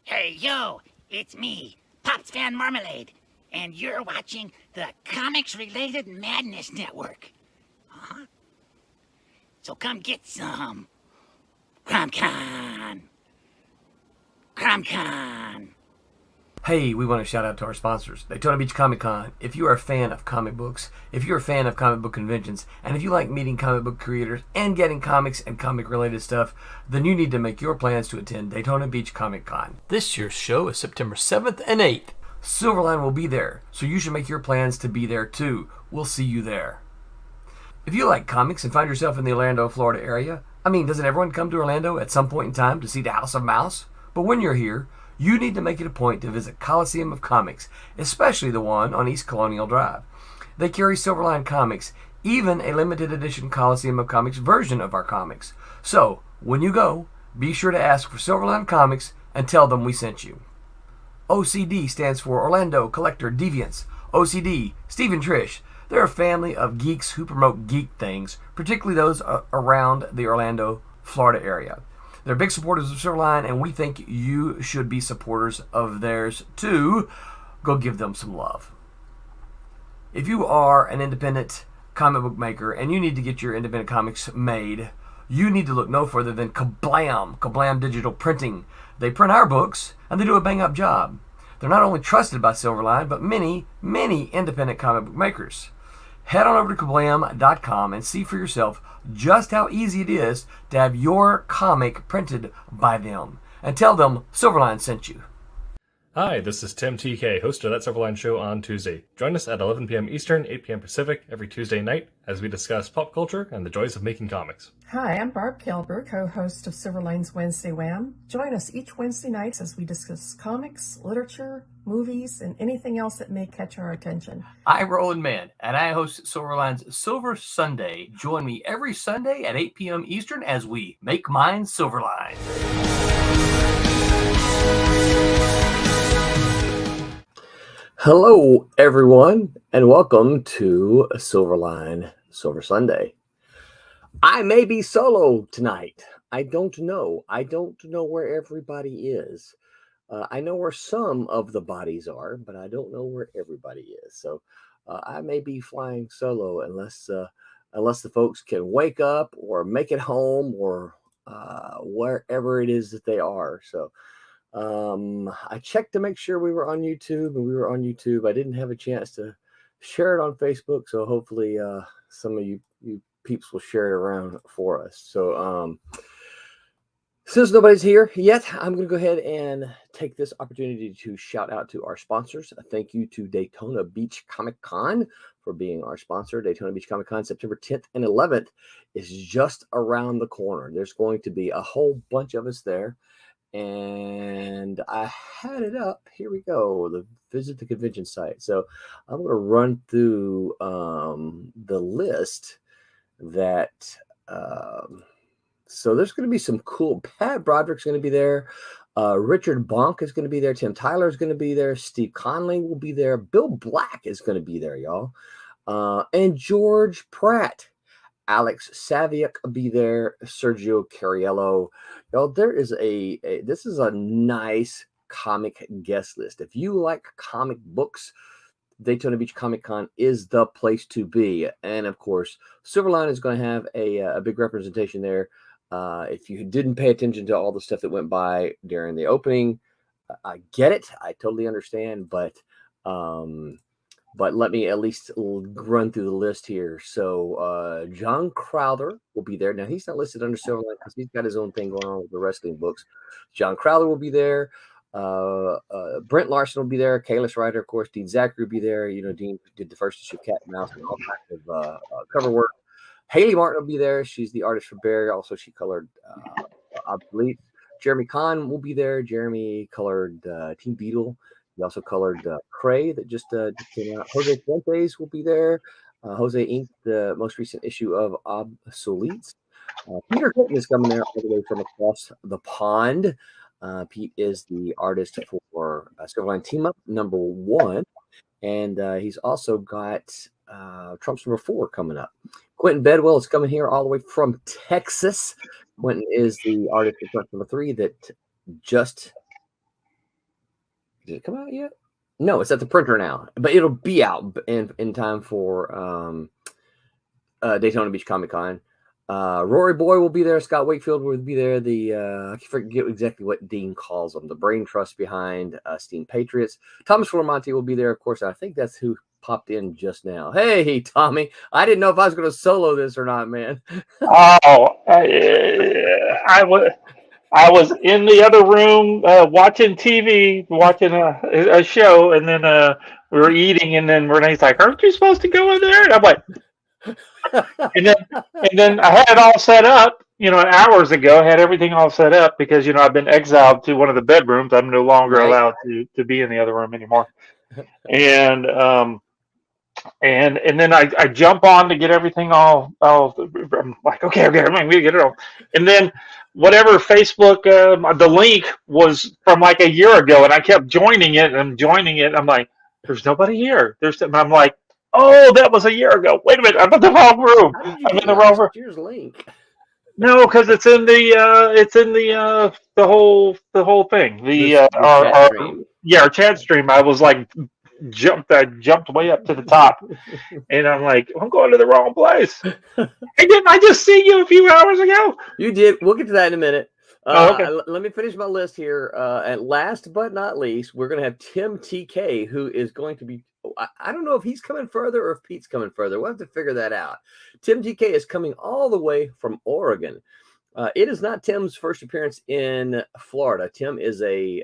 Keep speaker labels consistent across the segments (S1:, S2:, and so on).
S1: Hey, yo, it's me, Pops Van Marmalade, and you're watching the Comics-Related Madness Network. Huh? So come get some. CromCon. CromCon.
S2: Hey, we want to shout out to our sponsors, Daytona Beach Comic Con. If you are a fan of comic books, if you're a fan of comic book conventions, and if you like meeting comic book creators and getting comics and comic-related stuff, then you need to make your plans to attend Daytona Beach Comic Con. This year's show is September 7th and 8th. Silverline will be there, so you should make your plans to be there too. We'll see you there. If you like comics and find yourself in the Orlando, Florida area, doesn't everyone come to Orlando at some point in time to see the House of Mouse? But when you're here, you need to make it a point to visit Coliseum of Comics, especially the one on East Colonial Drive. They carry Silverline Comics, even a limited edition Coliseum of Comics version of our comics. So, when you go, be sure to ask for Silverline Comics and tell them we sent you. OCD stands for Orlando Collector Deviants. OCD, Steve and Trish, they're a family of geeks who promote geek things, particularly those around the Orlando, Florida area. They're big supporters of Silverline, and we think you should be supporters of theirs too. Go give them some love. If you are an independent comic book maker and you need to get your independent comics made, you need to look no further than Kablam Digital Printing. They print our books, and they do a bang-up job. They're not only trusted by Silverline, but many independent comic book makers. Head on over to kablam.com and see for yourself just how easy it is to have your comic printed by them. And tell them Silverline sent you.
S3: Hi, this is Tim TK, host of That Silverline Show on Tuesday. Join us at 11 p.m. Eastern, 8 p.m. Pacific every Tuesday night as we discuss pop culture and the joys of making comics.
S4: Hi, I'm Barb Kilber, co-host of Silverline's Wednesday Wham. Join us each Wednesday nights as we discuss comics, literature, movies, and anything else that may catch our attention.
S2: I'm Roland Mann, and I host Silverline's Silver Sunday. Join me every Sunday at 8 p.m. Eastern as we make mine Silverline. Hello, everyone, and welcome to Silverline Silver Sunday. I may be solo tonight. I don't know. I don't know where everybody is. I know where some of the bodies are, but I don't know where everybody is. So I may be flying solo unless the folks can wake up or make it home or wherever it is that they are. So I checked to make sure we were on YouTube, and we were on YouTube. I didn't have a chance to share it on Facebook, so hopefully some of you peeps will share it around for us. So since nobody's here yet, I'm going to go ahead and take this opportunity to shout out to our sponsors. A thank you to Daytona Beach Comic Con for being our sponsor. Daytona Beach Comic Con, September 10th and 11th is just around the corner. There's going to be a whole bunch of us there. And I had it up. Here we go. Visit the convention site. So I'm going to run through the list that... So there's going to be some cool. Pat Broderick's going to be there. Richard Bonk is going to be there. Tim Tyler is going to be there. Steve Conley will be there. Bill Black is going to be there, y'all. And George Pratt. Alex Saviuk will be there. Sergio Cariello. Y'all, there is this is a nice comic guest list. If you like comic books, Daytona Beach Comic Con is the place to be. And of course, Silverline is going to have a big representation there. If you didn't pay attention to all the stuff that went by during the opening, I get it. I totally understand. But let me at least run through the list here. So John Crowther will be there. Now, he's not listed under Silverline because he's got his own thing going on with the wrestling books. John Crowther will be there. Brent Larson will be there. Kalis Ryder, of course. Dean Zachary will be there. You know, Dean did the first issue of Cat and Mouse and all kinds of cover work. Haley Martin will be there. She's the artist for Barry. Also, she colored Obsolete. Jeremy Kahn will be there. Jeremy colored Team Beetle. He also colored Cray that just came out. Jose Fuentes will be there. Jose inked the most recent issue of Obsolete. Peter Clinton is coming there all the way from across the pond. Pete is the artist for Silverline Team Up #1. And he's also got Trump's #4 coming up. Quentin Bedwell is coming here all the way from Texas. Quentin is the artist for Trump #3 that just
S5: Did it come out yet? No, it's at the printer now, but it'll be out in time for Daytona Beach Comic Con. Rory Boy will be there. Scott Wakefield will be there. I forget exactly what Dean calls them. The brain trust behind Steam Patriots. Thomas Formonte will be there, of course. I think that's who popped in just now. Hey, Tommy. I didn't know if I was going to solo this or not, man.
S6: I was in the other room watching TV, watching a show, and then we were eating, and then Renee's like, "Aren't you supposed to go in there?" And I'm like, and then I had it all set up, hours ago. I had everything all set up because I've been exiled to one of the bedrooms. I'm no longer allowed to be in the other room anymore, and then I jump on to get everything all I'm like, okay, I'm going to get it all. And then whatever Facebook, the link was from like a year ago, and I kept joining it. I'm like, there's nobody here. And I'm like, oh, that was a year ago. Wait a minute, I'm in the wrong room. I'm in the wrong room.
S5: Here's link.
S6: No, because it's in the whole thing. Our chat stream. I was like, I jumped way up to the top, and I'm like, I'm going to the wrong place. Didn't I just see you a few hours ago?
S5: You did. We'll get to that in a minute.
S6: Okay.
S5: Let me finish my list here. And last but not least, we're going to have Tim TK, who is going to be. I don't know if he's coming further or if Pete's coming further. We'll have to figure that out. Tim TK is coming all the way from Oregon. It is not Tim's first appearance in Florida. Tim is a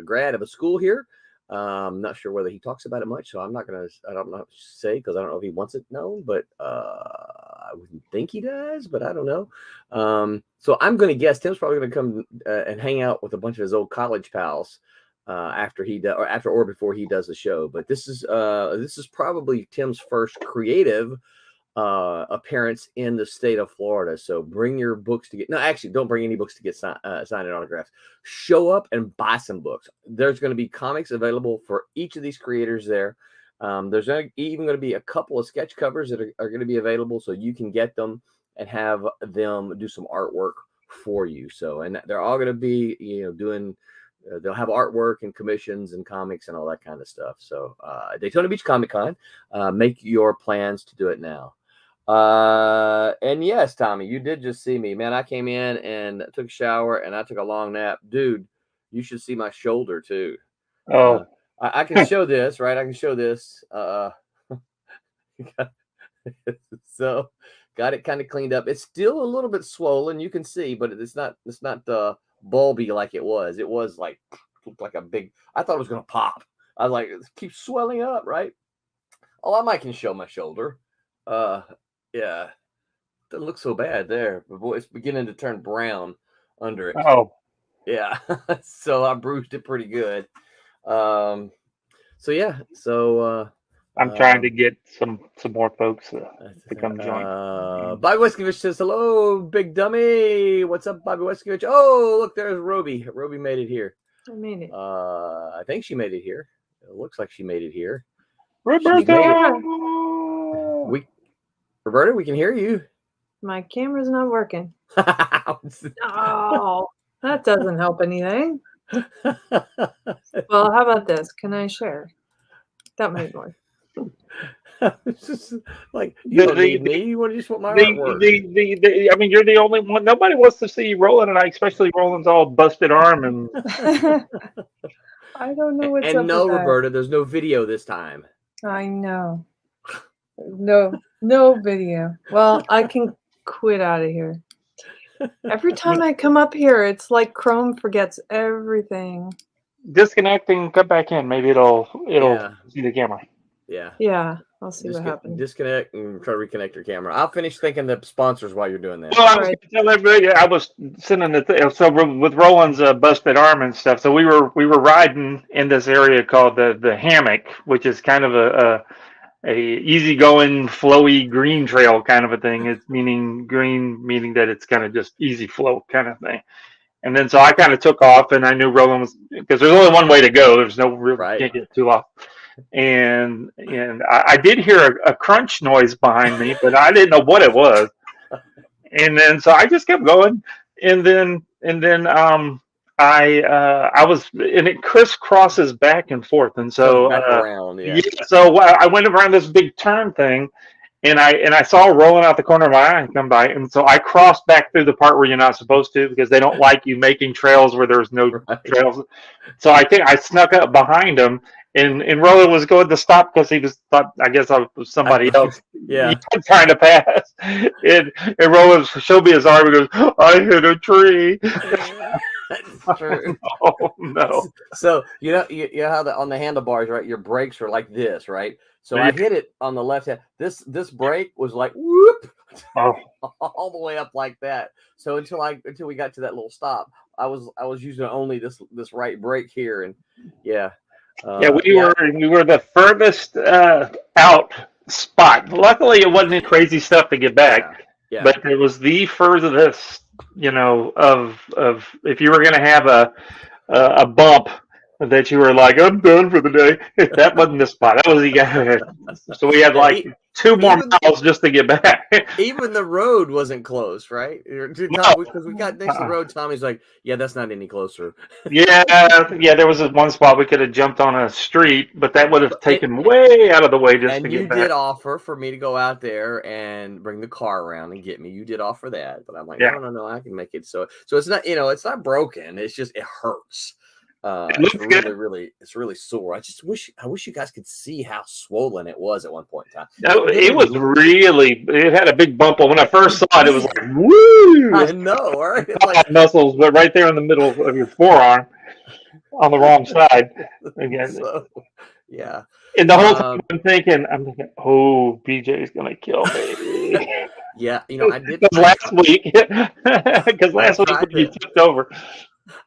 S5: grad of a school here. I'm not sure whether he talks about it much, so I don't know what to say because I don't know if he wants it known, but I wouldn't think he does, but I don't know. So I'm going to guess Tim's probably going to come and hang out with a bunch of his old college pals after or before he does the show. But this is probably Tim's first creative appearance in the state of Florida. So bring your books to get. No, actually, don't bring any books to get signed and autographs. Show up and buy some books. There's going to be comics available for each of these creators there. There's even going to be a couple of sketch covers that are going to be available, so you can get them and have them do some artwork for you. So, and they're all going to be, doing. They'll have artwork and commissions and comics and all that kind of stuff. So, Daytona Beach Comic Con, make your plans to do it now. And yes, Tommy, you did just see me, man. I came in and took a shower and I took a long nap. Dude, you should see my shoulder too.
S6: Oh,
S5: I can show this, right? I can show this. So got it kind of cleaned up. It's still a little bit swollen, you can see, but it's not bulby like it was. It was like, looked like a big, I thought it was going to pop. I was like, it keeps swelling up, right? Oh, I might can show my shoulder. Yeah, doesn't look so bad there, but boy, it's beginning to turn brown under it.
S6: Oh,
S5: yeah. So I bruised it pretty good. So yeah, so
S6: I'm trying to get some more folks to come join.
S5: Bobby Weskovich says hello, big dummy. What's up, Bobby Weskovich? Oh, look, there's Roby. Roby made it here.
S7: I made it.
S5: I think she made it here. It looks like she made it here.
S6: Roberta!
S5: Roberta, we can hear you.
S7: My camera's not working. Oh, that doesn't help anything. Well, how about this? Can I share? That might work.
S5: It's just like you don't need me. You want to just want my artwork.
S6: I mean, you're the only one. Nobody wants to see Roland and I, especially Roland's all busted arm and.
S7: I don't know what's up.
S5: And no,
S7: with that.
S5: Roberta, there's no video this time.
S7: I know. No video. Well, I can quit out of here. Every time I come up here, it's like Chrome forgets everything.
S6: Disconnect and come back in. Maybe it'll see the camera.
S5: Yeah.
S7: Yeah. I'll see what happens.
S5: Disconnect and try to reconnect your camera. I'll finish thinking the sponsors while you're doing that.
S6: Well, I was going to tell everybody. I was sending with Roland's busted arm and stuff. So we were riding in this area called the hammock, which is kind of a easygoing, flowy green trail kind of a thing. It's meaning that it's kind of just easy flow kind of thing. And then so I kind of took off, and I knew Roland was, because there's only one way to go. There's no real can't get too off. And I did hear a crunch noise behind me, but I didn't know what it was. And then so I just kept going, and then I was, and it crisscrosses back and forth, and so
S5: Back around, yeah.
S6: So I went around this big turn thing, and I saw it rolling out the corner of my eye and come by, and so I crossed back through the part where you're not supposed to because they don't like you making trails where there's no trails. So I think I snuck up behind him, and Roland was going to stop because he thought I guess I was somebody else.
S5: Yeah,
S6: trying to pass, and Roland showed me his arm and goes, "I hit a tree."
S5: That's true.
S6: Oh no!
S5: So you know how on the handlebars, right? Your brakes are like this, right? So I hit it on the left hand. This brake was like whoop, all the way up like that. So until we got to that little stop, I was using only this right brake here, and yeah. We were the furthest
S6: out spot. Luckily, it wasn't any crazy stuff to get back.
S5: Yeah.
S6: But it was the furthest, of if you were going to have a bump that you were like, I'm done for the day. That wasn't the spot. That was the guy. So we had like 2 more miles just to get back.
S5: Even the road wasn't close, right? Because we got next to the road. Tommy's like, yeah, that's not any closer.
S6: Yeah. There was one spot we could have jumped on a street, but that would have taken way out of the way just to get back. And you did offer for me to go out there and bring the car around and get me. You did offer that, but I'm like, no, I can make it. So it's not, it's not broken. It's just it hurts. It's really sore. I wish you guys could see how swollen it was at one point in time. No, it had a big bump. When I first saw it, it was like, woo!
S5: I know, right?
S6: Like muscles, but right there in the middle of your forearm on the wrong side. Again. So,
S5: yeah.
S6: And the whole time I'm thinking, oh, BJ's gonna kill me.
S5: Yeah, I did
S6: last week. Because last week you tipped over.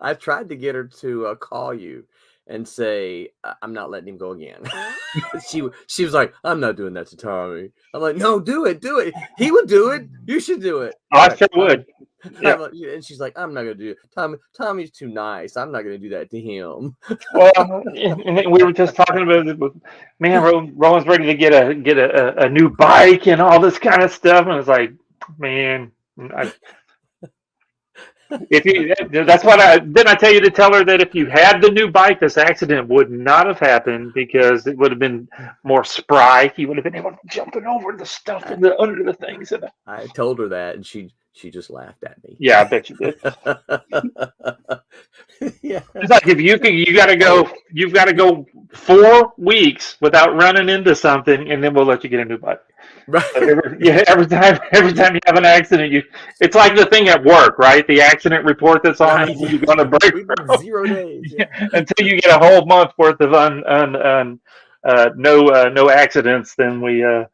S5: I tried to get her to call you and say, I'm not letting him go again. She was like, I'm not doing that to Tommy. I'm like, no, do it. He would do it. You should do it.
S6: Oh, I sure would.
S5: Yeah. And she's like, I'm not going to do it. Tommy's too nice. I'm not going to do that to him.
S6: Well, and we were just talking about it. Man, Rowan's ready to get a new bike and all this kind of stuff. And it's like, man, that's what I tell you to tell her that if you had the new bike, this accident would not have happened because it would have been more spry. He would have been able to jumping over the stuff under the things.
S5: I told her that, and she just laughed at me.
S6: Yeah, I bet you did.
S5: Yeah,
S6: it's like if you've got to go 4 weeks without running into something, and then we'll let you get a new bike.
S5: Right.
S6: Every time you have an accident, it's like the thing at work, right? The accident report that's on it, you're going to break
S5: 0 days
S6: until you get a whole month worth of no accidents. Then you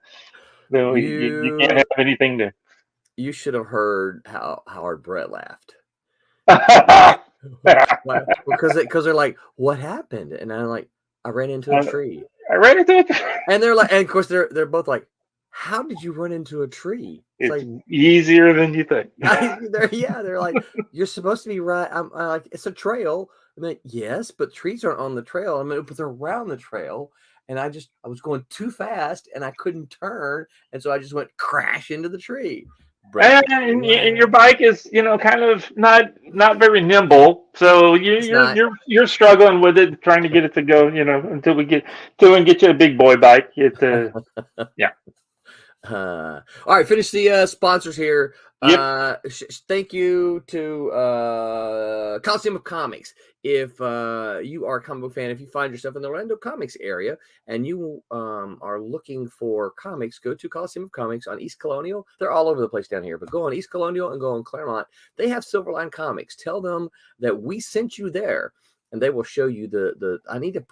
S6: can't have anything to.
S5: You should have heard how hard Brett laughed. Because they're like, what happened? And I'm like, I ran into a tree. And they're like, and of course they're both like, how did you run into a tree?
S6: It's like easier than you think.
S5: They're like, you're supposed to be right. I'm like, it's a trail. I'm like, yes, but trees aren't on the trail. But they're around the trail. And I was going too fast and I couldn't turn. And so I just went crash into the tree.
S6: And your bike is, kind of not very nimble. So you're struggling with it, trying to get it to go, until we get you a big boy bike. Yeah.
S5: All right, finish the sponsors here.
S6: Yep.
S5: Thank you to Coliseum of Comics. If you are a comic book fan, if you find yourself in the Orlando Comics area and you are looking for comics, go to Coliseum of Comics on East Colonial. They're all over the place down here, but go on East Colonial and go on Claremont. They have Silverline Comics. Tell them that we sent you there, and they will show you I need to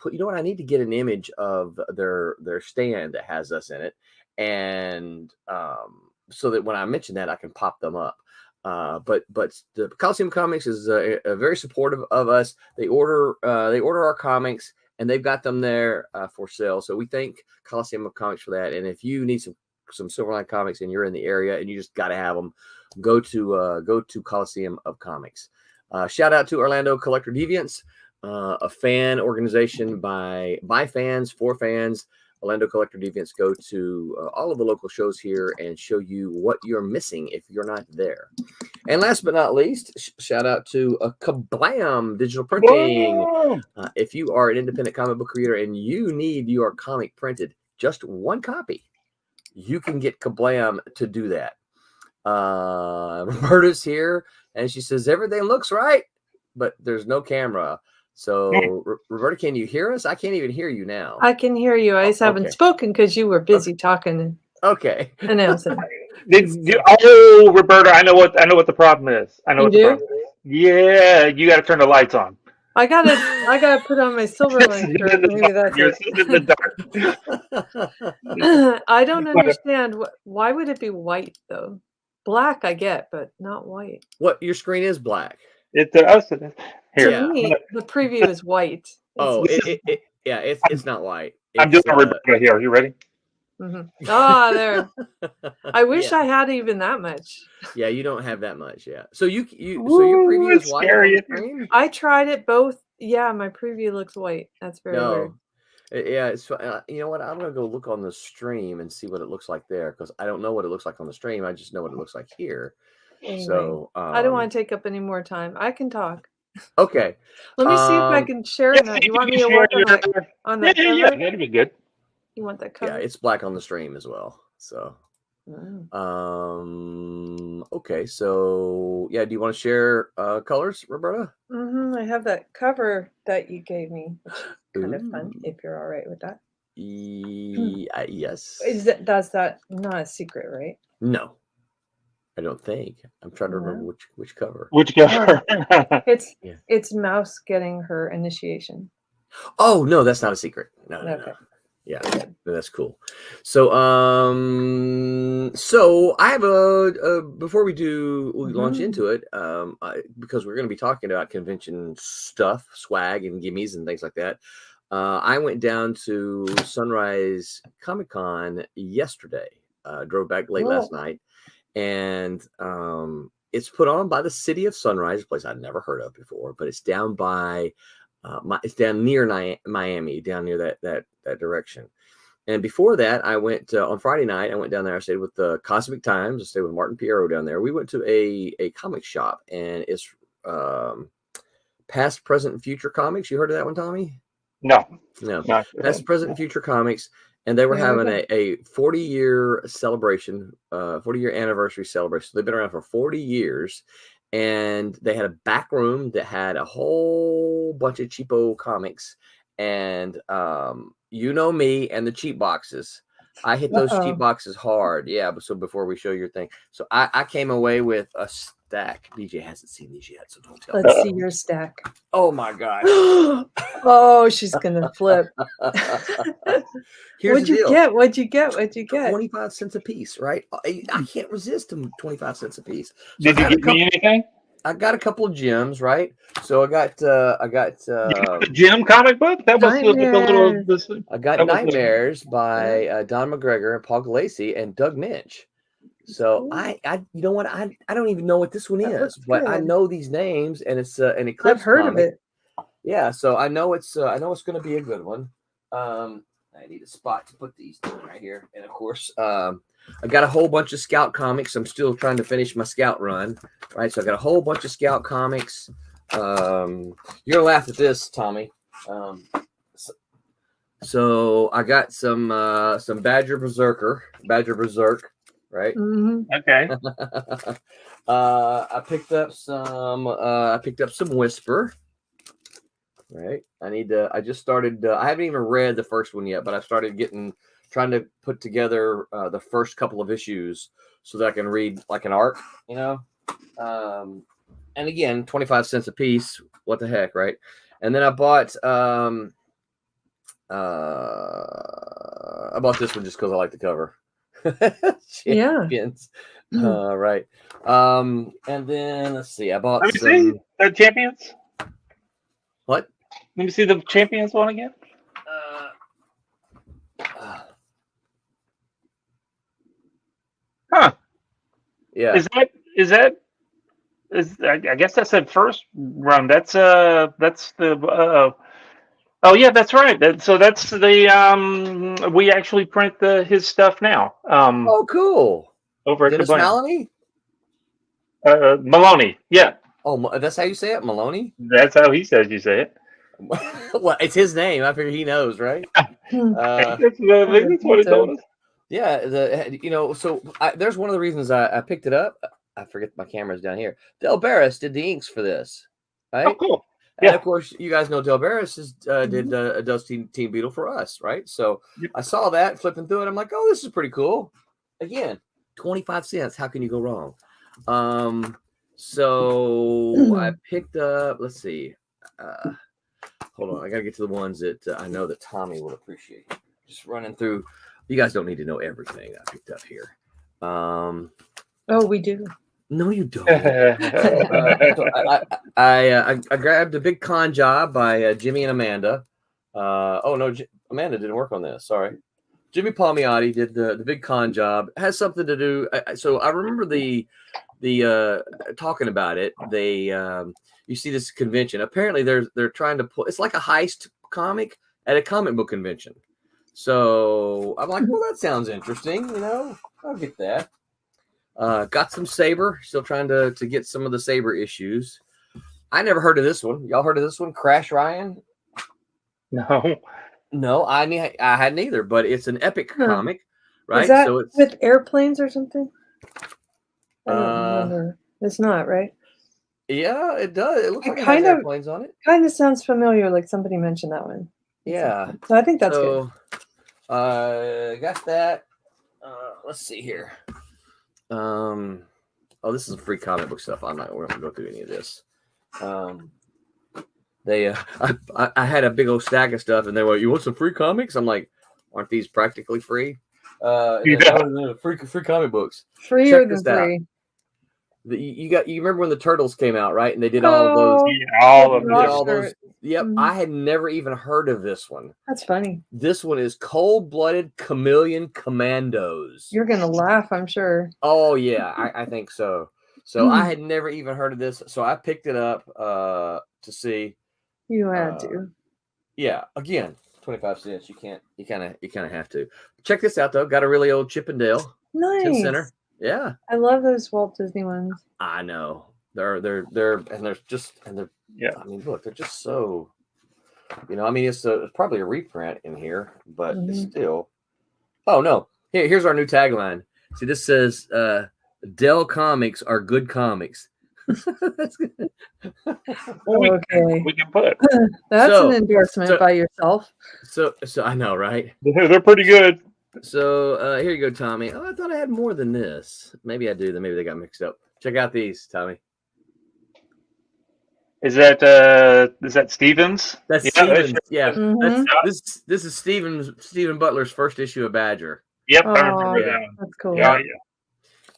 S5: get an image of their stand that has us in it. And so that when I mention that, I can pop them up. But the Coliseum Comics is very supportive of us. They order our comics, and they've got them there for sale. So we thank Coliseum of Comics for that. And if you need some Silverline Comics and you're in the area and you just got to have them, go to Coliseum of Comics. Shout out to Orlando Collector Deviants, a fan organization by fans for fans. Orlando Collector Deviants go to all of the local shows here and show you what you're missing if you're not there. And last but not least, shout out to Kablam Digital Printing. If you are an independent comic book creator and you need your comic printed, just one copy, you can get Kablam to do that. Roberta's here, and she says everything looks right, but there's no camera. So, Roberta, can you hear us? I can't even hear you now.
S7: I can hear you. I just haven't spoken because you were busy talking.
S5: Okay.
S7: Announcing.
S6: Roberta, I know what the problem is. I know what the problem is. Yeah, you got to turn the lights on.
S7: I gotta put on my Silverline shirt. Maybe that's it. I don't understand. Why would it be white though? Black, I get, but not white.
S5: What, your screen is black?
S6: It is. Here.
S7: To me, the preview is white.
S5: It's not white.
S6: I'm doing Roberta here. Are you ready?
S7: Ah, there. I wish I had even that much.
S5: Yeah, you don't have that much. Yeah. So so your preview is white on the screen?
S7: I tried it both. Yeah, my preview looks white. That's very weird.
S5: Yeah, it's you know what? I'm gonna go look on the stream and see what it looks like there because I don't know what it looks like on the stream. I just know what it looks like here. Anyway, so
S7: I don't want to take up any more time. I can talk.
S5: Okay.
S7: Let me see if I can share it. You want me to work on that cover?
S6: Yeah, that'd be good.
S7: You want that cover?
S5: Yeah, it's black on the stream as well. So, okay. So, yeah, do you want to share colors, Roberta?
S7: I have that cover that you gave me, which is kind of fun. If you're all right with that.
S5: Yes.
S7: That's not a secret, right?
S5: No, I don't think. I'm trying to remember which cover.
S6: Which cover?
S7: It's Mouse getting her initiation.
S5: Oh no, that's not a secret. No. Yeah, that's cool. So, so I have before we launch into it, because we're going to be talking about convention stuff, swag, and gimmies and things like that. I went down to Sunrise Comic-Con yesterday. Drove back late last night, and it's put on by the city of Sunrise, a place I'd never heard of before, but it's down by. It's down near Miami, down near that direction. And before that, I went on Friday night. I went down there. I stayed with the Cosmic Times. I stayed with Martin Piero down there. We went to a comic shop, and it's Past, Present, and Future Comics. You heard of that one, Tommy?
S6: No.
S5: Past, Present, and Future Comics. And they were having a 40-year celebration, 40-year anniversary celebration. So they've been around for 40 years. And they had a back room that had a whole bunch of cheapo comics. And you know me and the cheap boxes. I hit those cheap boxes hard. Yeah, but so before we show your thing. So I came away with a stack. BJ hasn't seen these yet, so don't tell me.
S7: Let's see your stack.
S5: Oh my gosh.
S7: Oh, she's gonna flip.
S5: What'd
S7: you get? What'd you get?
S5: 25 cents a piece, right? I can't resist them 25 cents a piece.
S6: So did you get me anything?
S5: I got a couple of gems, right? So I got
S6: the gem comic book. That was a little.
S5: I got Nightmares by Don McGregor and Paul Galassi and Doug Minch. So I you know what, I don't even know what this one is, but I know these names, and it's an Eclipse.
S7: I've heard of it.
S5: Yeah, so I know it's going to be a good one. I need a spot to put these down right here, and of course, I got a whole bunch of Scout comics. I'm still trying to finish my Scout run, right? So I got a whole bunch of Scout comics. You're gonna laugh at this, Tommy. So I got some Badger Berserk, right?
S6: Okay.
S5: I picked up some Whisper. Right. I just started. I haven't even read the first one yet, but I've started trying to put together the first couple of issues so that I can read like an arc, you know. And again, 25 cents a piece. What the heck, right? And then I bought this one just because I like the cover. Champions. Right. And then let's see. I bought.
S6: Let me see the Champions.
S5: What?
S6: Let me see the Champions one again. Huh.
S5: Yeah.
S6: I guess that's that first run. That's the Oh yeah, that's right. So that's the we actually print his stuff now.
S5: Oh, cool.
S6: Over at
S5: Dennis
S6: Kablam.
S5: Maloney?
S6: Maloney. Yeah,
S5: Oh, that's how you say it, Maloney?
S6: that's how he says you say it.
S5: Well, it's his name. I figure he knows, right?
S6: That's what he told us.
S5: Yeah, so there's one of the reasons I picked it up. I forget my camera's down here. Del Barris did the inks for this, right?
S6: Oh, cool.
S5: And
S6: Yeah.
S5: of course, you guys know Del Barris does Team Beetle for us, right? So
S6: Yep.
S5: I saw that flipping through it. I'm like, oh, this is pretty cool. Again, 25 cents. How can you go wrong? So I picked up. Let's see. Hold on, I gotta get to the ones that I know that Tommy will appreciate. Just running through. You guys don't need to know everything I picked up here.
S7: Oh, we do.
S5: No, you don't. So I grabbed a big con job by Jimmy and Amanda. Oh no, Amanda didn't work on this. Sorry, Jimmy Palmiotti did the big con job. It has something to do. So I remember the talking about it. They you see this convention. Apparently they're trying to pull. It's like a heist comic at a comic book convention. So I'm like, well, that sounds interesting. I'll get that. Got some Saber. Still trying to get some of the Saber issues. I never heard of this one. Y'all heard of this one? Crash Ryan? No, I hadn't either. But it's an epic comic, right?
S7: Is that
S5: so it's
S7: with airplanes or something? I don't remember. It's not, right?
S5: Yeah, it does. It looks like it has
S7: kind of-
S5: airplanes on it.
S7: Kind of sounds familiar, like somebody mentioned that one.
S5: Yeah.
S7: So I think that's good.
S5: Got that. Let's see here. Oh, this is free comic book stuff. We're not gonna go through any of this. They I had a big old stack of stuff, and they were, you want some free comics? I'm like, aren't these practically free? Free comic books.
S7: Freer
S5: Check
S7: than
S5: this out.
S7: free.
S5: You remember when the Turtles came out, right? And they did all of those.
S6: All of
S5: Did
S6: them.
S5: all those. Yep,
S7: Mhm.
S5: I had never even heard of this one.
S7: That's funny.
S5: This one is Cold-Blooded Chameleon Commandos.
S7: You're gonna laugh, I'm sure.
S5: Oh yeah, I think so. So I had never even heard of this, so I picked it up to see.
S7: You had to.
S5: Yeah, again, 25 cents. You kind of have to. Check this out though. Got a really old Chippendale
S7: Nice.
S5: 10 center. Yeah,
S7: I love those Walt Disney ones.
S5: I know. They're
S6: Yeah.
S5: I mean, look, they're just so. I mean, it's probably a reprint in here, but it's still. Oh no! Here's our new tagline. See, this says Dell Comics are good comics. That's good.
S7: Okay.
S6: We can put.
S7: That's
S5: So-
S7: an endorsement
S5: so-
S7: by yourself.
S5: So I know, right?
S6: They're pretty good.
S5: So here you go, Tommy. Oh, I thought I had more than this. Maybe I do. Then maybe they got mixed up. Check out these, Tommy.
S6: Is that Stevens?
S5: That's
S6: Yeah,
S5: Stevens.
S6: that's-
S5: Yeah,
S7: Mhm.
S5: this is Stephen Butler's first issue of Badger.
S6: Yep, I
S7: Oh,
S6: remember that one.
S7: that's cool.
S6: Yeah,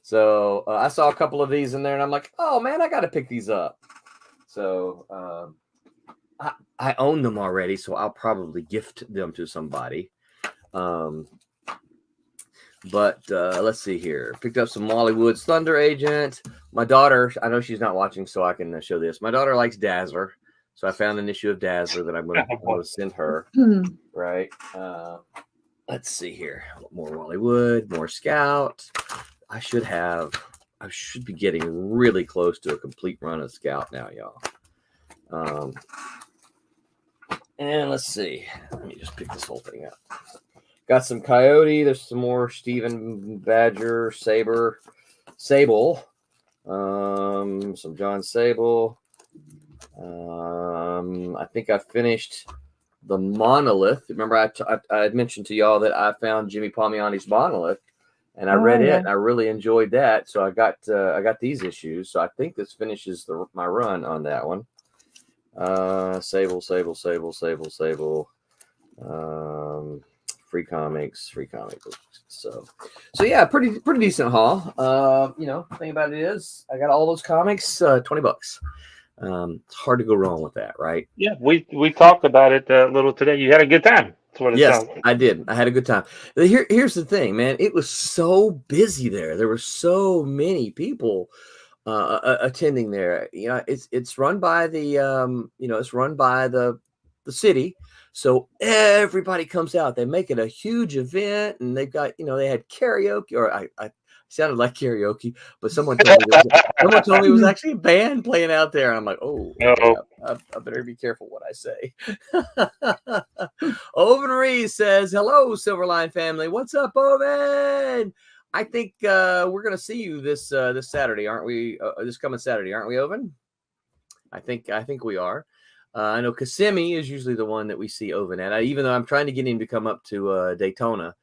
S5: So I saw a couple of these in there, and I'm like, oh man, I got to pick these up. So I own them already, so I'll probably gift them to somebody. But let's see here. Picked up some Wally Wood's Thunder Agent. My daughter, I know she's not watching, so I can show this. My daughter likes Dazzler, so I found an issue of Dazzler that I'm going to send her.
S7: Hmm.
S5: Right. Let's see here. More Wally Wood, more Scout. I should be getting really close to a complete run of Scout now, y'all. And let's see. Let me just pick this whole thing up. Got some Coyote. There's some more Stephen Badger, Sable. Some John Sable. I think I finished the Monolith. Remember, I had mentioned to y'all that I found Jimmy Palmiotti's Monolith, and I read it. And I really enjoyed that, so I got these issues. So I think this finishes my run on that one. Sable. Free comics books. So yeah, pretty decent haul. Thing about it is I got all those comics, $20. It's hard to go wrong with that, right?
S6: Yeah, we talked about it a little today. You had a good time. That's what it
S5: Yes,
S6: sounds like.
S5: I did. I had a good time. Here's the thing, man. It was so busy there. There were so many people attending there. It's run by the the city. So everybody comes out. They make it a huge event, and they've got, they had karaoke, or I sounded like karaoke, but someone told me it was actually a band playing out there. And I'm like, oh, okay, I better be careful what I say. Oven Reese says, hello, Silverline family. What's up, Oven? I think we're going to see you this Saturday, aren't we? This coming Saturday, aren't we, Oven? I think we are. I know Kissimmee is usually the one that we see Oven at, even though I'm trying to get him to come up to Daytona.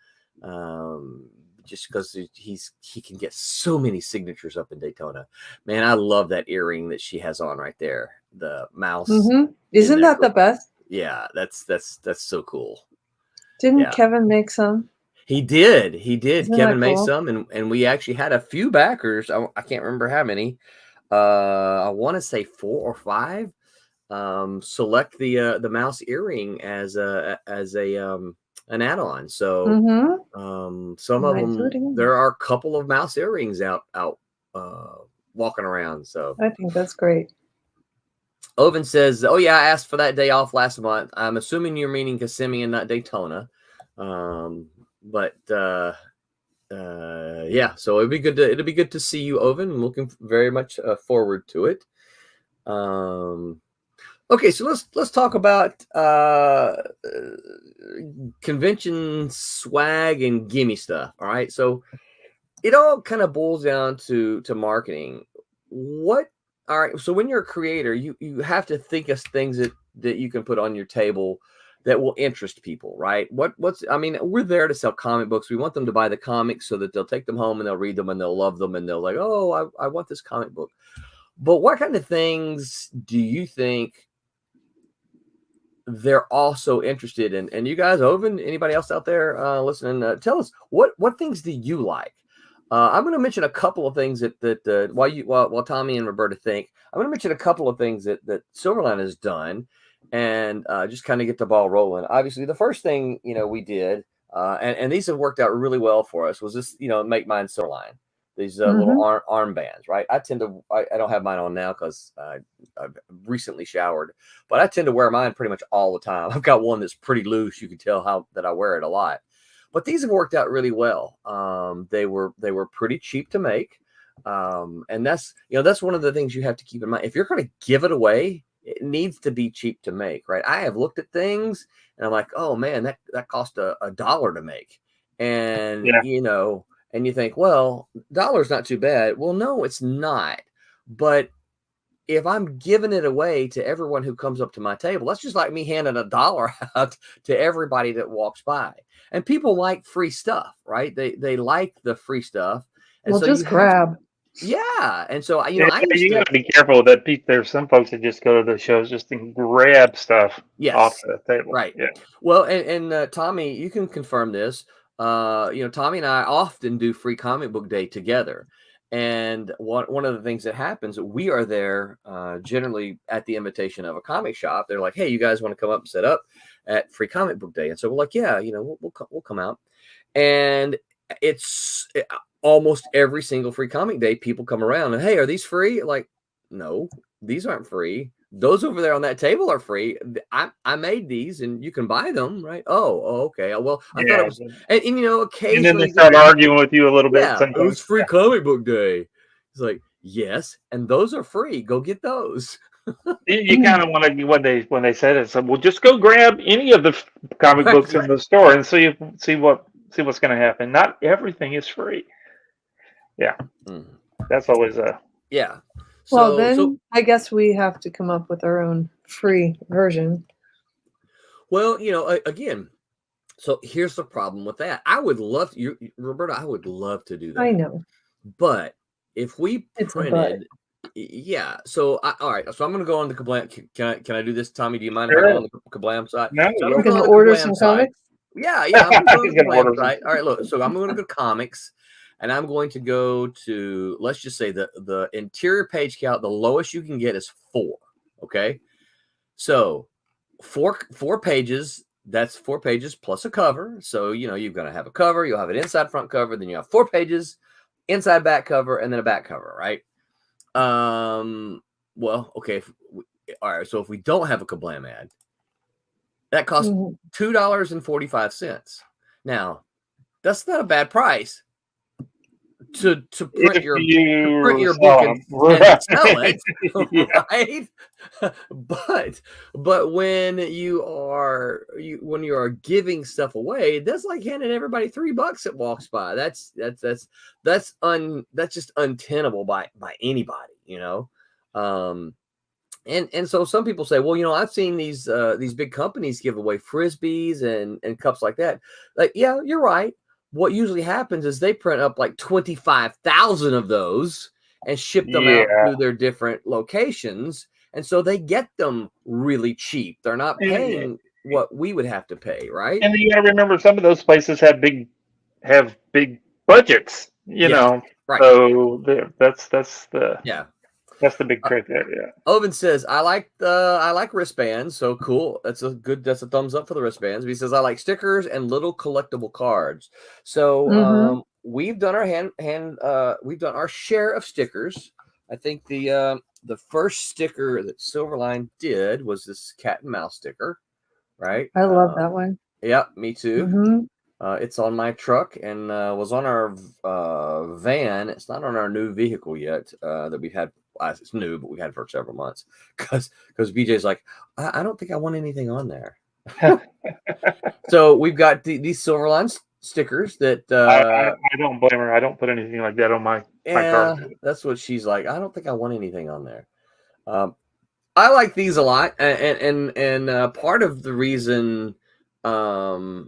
S5: Just because he can get so many signatures up in Daytona. Man, I love that earring that she has on right there. The mouse.
S7: Mm-hmm. Isn't that the best?
S5: Yeah, that's so cool.
S7: Didn't Kevin make some?
S5: He did.
S7: Isn't
S5: Kevin made
S7: cool?
S5: some, and we actually had a few backers. I can't remember how many. I want to say 4 or 5. Select the mouse earring as an add-on. So some of them, there are a couple of mouse earrings out walking around. So
S7: I think that's great.
S5: Oven says, oh yeah, I asked for that day off last month. I'm assuming you're meaning Kissimmee and not Daytona. But yeah, so it'll be good to see you, Oven. I'm looking very much forward to it. Okay, so let's talk about convention swag and gimme stuff. All right, so it all kind of boils down to marketing. All right, so when you're a creator, you have to think of things that you can put on your table that will interest people, right? We're there to sell comic books. We want them to buy the comics so that they'll take them home and they'll read them and they'll love them and they'll like, oh, I want this comic book. But what kind of things do you think they're also interested in? And you guys, Oven, anybody else out there listening, tell us what things do you like? I'm going to mention a couple of things that while Tommy and Roberta think, I'm going to mention a couple of things that Silverline has done, and just kind of get the ball rolling. Obviously, the first thing we did, and these have worked out really well for us, was this Make Mine Silverline. These little armbands, right? I don't have mine on now because I've recently showered, but I tend to wear mine pretty much all the time. I've got one that's pretty loose. You can tell that I wear it a lot. But these have worked out really well. They were pretty cheap to make, and that's one of the things you have to keep in mind. If you're going to give it away, it needs to be cheap to make, right? I have looked at things and I'm like, oh man, that cost $1 to make, and and you think, well, $1's not too bad. Well, no, it's not. But if I'm giving it away to everyone who comes up to my table, that's just like me handing $1 out to everybody that walks by. And people like free stuff, right? They like the free stuff. And
S7: well,
S5: so
S7: just grab.
S5: Yeah. And so,
S6: you got to be careful that there's some folks that just go to the shows just to grab stuff off the table.
S5: Right.
S6: Yeah.
S5: Well, and Tommy, you can confirm this. Tommy and I often do Free Comic Book Day together. And one of the things that happens, we are there generally at the invitation of a comic shop. They're like, hey, you guys want to come up and set up at Free Comic Book Day? And so we're like, yeah, we'll come out. And it's almost every single Free Comic Day, people come around and, hey, are these free? Like, no, these aren't free. Those over there on that table are free. I made these and you can buy them, right? Oh, okay. Well, I thought it was, and occasionally.
S6: And then they start arguing with you a little bit.
S5: Yeah, it was Free Comic Book Day. It's like, yes, and those are free. Go get those.
S6: You kind of want to, when they said it, so well, just go grab any of the comic books in the store and see what's going to happen. Not everything is free. Yeah, that's always
S5: yeah.
S7: Well, then I guess we have to come up with our own free version.
S5: Well, again, so here's the problem with that. I would love to, Roberta, I would love to do that.
S7: I know.
S5: But if we printed, yeah. So, all right. So I'm going to go on the Kablam. Can I do this, Tommy? Do you mind if I go on the Kablam site?
S6: No,
S5: so
S7: I'm going to order some comics.
S5: Yeah. I'm going to go on the Kablam site. All right, look. So I'm going to go to comics. And I'm going to go to, let's just say the interior page count, the lowest you can get is 4. Okay. So 4 pages, that's 4 pages plus a cover. So, you're going to have a cover, you'll have an inside front cover, then you have 4 pages, inside back cover, and then a back cover, right? Well, okay. All right. So if we don't have a Kablam ad, That costs
S7: Mhm.
S5: $2.45. Now, that's not a bad price to print
S6: If
S5: your
S6: you
S5: book
S6: sell
S5: and
S6: them,
S5: sell it,
S6: yeah.
S5: right? but when you are giving stuff away, that's like handing everybody $3 that walks by. That's just untenable by anybody, you know. And so some people say, well, you know, I've seen these big companies give away Frisbees and cups like that. Like, yeah, you're right. What usually happens is they print up like 25,000 of those and ship them out
S6: Yeah.
S5: to their different locations. And so they get them really cheap. They're not paying what we would have to pay, right?
S6: And you got to remember, some of those places have big budgets, you know.
S5: right.
S6: So that's the
S5: That's
S6: the big trick there. Yeah.
S5: Oven says, I like wristbands. So cool. That's a thumbs up for the wristbands. He says, I like stickers and little collectible cards. So we've done we've done our share of stickers. I think the first sticker that Silverline did was this cat and mouse sticker, right?
S7: I love that one.
S5: Yeah, me too.
S7: Mm-hmm.
S5: It's on my truck and was on our van. It's not on our new vehicle yet that we've had. It's new, but we've had it for several months because BJ's like, I don't think I want anything on there. So we've got these Silverline stickers that
S6: I don't blame her. I don't put anything like that on my car.
S5: That's what she's like. I don't think I want anything on there. I like these a lot, and part of the reason I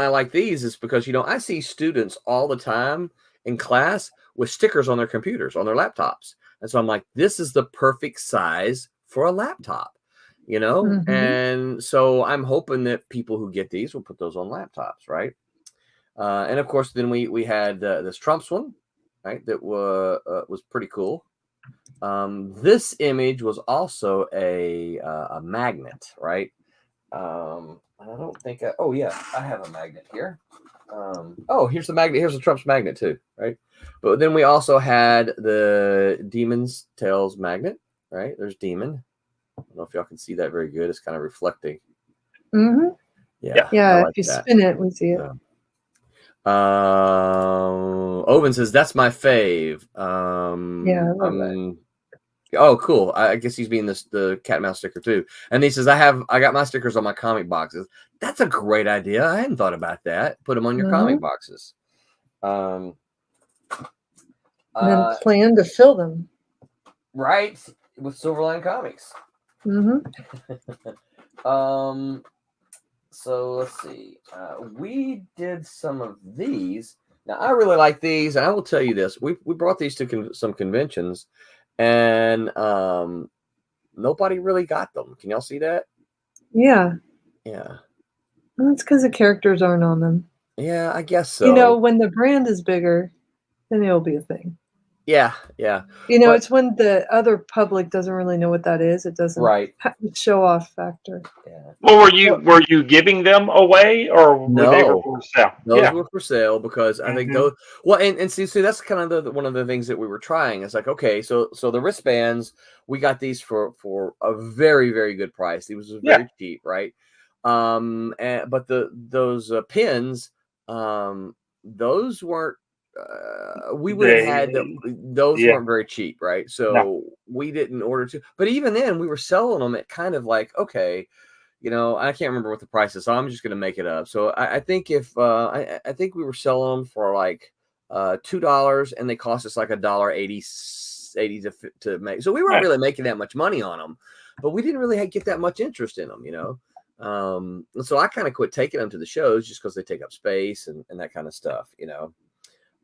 S5: like these is because, you know, I see students all the time in class with stickers on their computers, on their laptops. And so I'm like, this is the perfect size for a laptop, you know? And so I'm hoping that people who get these will put those on laptops, right? And of course, then we had this Trump's one, right? That was pretty cool. This image was also a magnet, right? And I don't think I have a magnet here. Here's the magnet. Here's the Trump's magnet too, right? But then we also had the Demon's Tails magnet, right? There's Demon. I don't know if y'all can see that very good. It's kind of reflecting. Yeah.
S7: Yeah. If you spin it, we see it.
S5: Owen says that's my fave.
S7: Yeah, I love that.
S5: Oh, cool. I guess he's being the cat and mouse sticker too. And he says, I got my stickers on my comic boxes. That's a great idea. I hadn't thought about that. Put them on your comic boxes.
S7: And then plan to fill them.
S5: Right. With Silverline Comics. So let's see. We did some of these. Now, I really like these. And I will tell you this. We brought these to some conventions. And nobody really got them. Can y'all see that?
S7: Yeah.
S5: Yeah.
S7: Well, it's because the characters aren't on them.
S5: Yeah, I guess so.
S7: You know, when the brand is bigger, then it'll be a thing.
S5: Yeah.
S7: You know, it's when the other public doesn't really know what that is. It doesn't have the show off factor.
S5: Yeah.
S6: Well, were you giving them away, or were they for sale?
S5: Those were for sale because I think those. Well, and see, that's kind of one of the things that we were trying. It's like, okay, so the wristbands, we got these for a very, very good price. These was very cheap, right? But those pins, those weren't. We would have had those weren't very cheap, right? So we didn't order to. But even then, we were selling them at kind of like, okay, you know, I can't remember what the price is, so I'm just going to make it up. So I think I think we were selling them for like $2, and they cost us like $1.80 to make. So we weren't really making that much money on them, but we didn't really get that much interest in them, you know. So I kind of quit taking them to the shows just because they take up space and that kind of stuff, you know.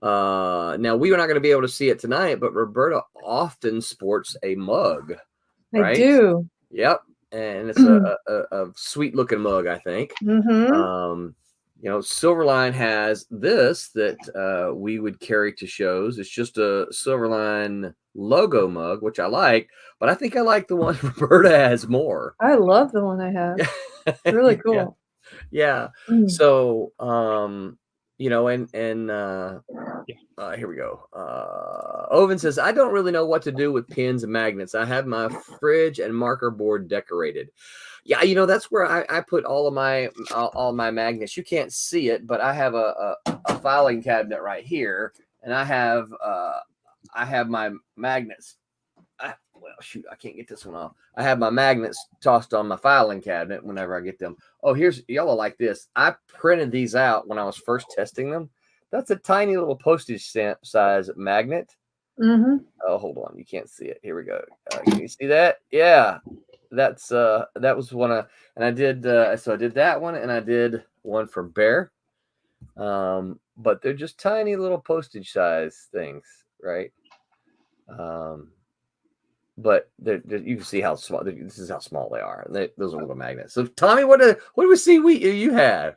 S5: Now we were not going to be able to see it tonight, but Roberta often sports a mug. Right?
S7: I do.
S5: Yep, and it's a sweet looking mug, I think. You know, Silverline has this that we would carry to shows. It's just a Silverline logo mug, which I like, but I think I like the one Roberta has more.
S7: I love the one I have. It's really cool.
S5: Yeah. So, you know, and here we go. Oven says, I don't really know what to do with pins and magnets. I have my fridge and marker board decorated. Yeah, that's where I put all my magnets. You can't see it, but I have a filing cabinet right here, and I have my magnets. Well, shoot, I can't get this one off. I have my magnets tossed on my filing cabinet whenever I get them. Oh, y'all will like this. I printed these out when I was first testing them. That's a tiny little postage stamp size magnet.
S7: Mm-hmm.
S5: Oh, hold on. You can't see it. Here we go. Can you see that? Yeah. That was one and I did, so I did that one and I did one for Bear. But they're just tiny little postage size things, right? But you can see how small. This is how small they are. Those are little magnets. So, Tommy, what do we see? You had?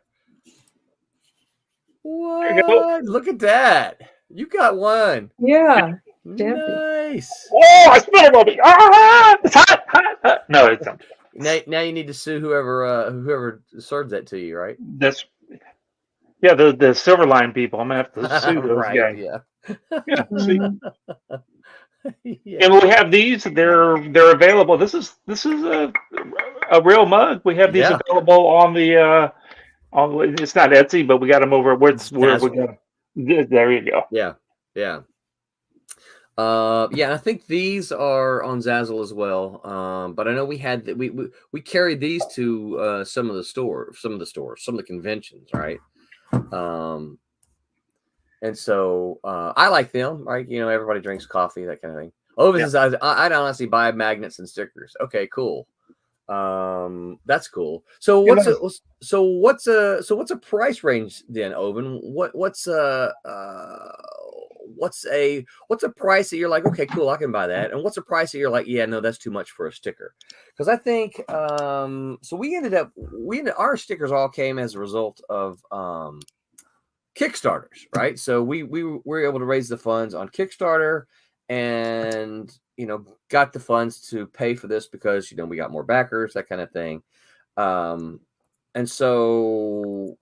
S5: What? Look at that! You got one.
S7: Yeah.
S5: Nice.
S6: Oh, I smell it, Bobby. Ah, it's hot, hot. No, it's not.
S5: Now you need to sue whoever served that to you, right?
S6: The Silverline people. I'm gonna have to sue those
S5: right,
S6: guys.
S5: Yeah.
S6: Yeah. See?
S5: Yeah.
S6: And we have these. They're available. This is a real mug. We have these available on the it's not Etsy, but we got them over where we got them. There you go.
S5: Yeah. I think these are on Zazzle as well. But I know we carried these to some of the conventions, right? And so I like them, right? Everybody drinks coffee, that kind of thing. I'd honestly buy magnets and stickers. Okay, cool. That's cool. So what's a price range then, Owen? What's a price that you're like, okay, cool, I can buy that, and what's a price that you're like, yeah, no, that's too much for a sticker? Because I think our stickers all came as a result of Kickstarters, right? So we were able to raise the funds on Kickstarter, and got the funds to pay for this because we got more backers, that kind of thing. And so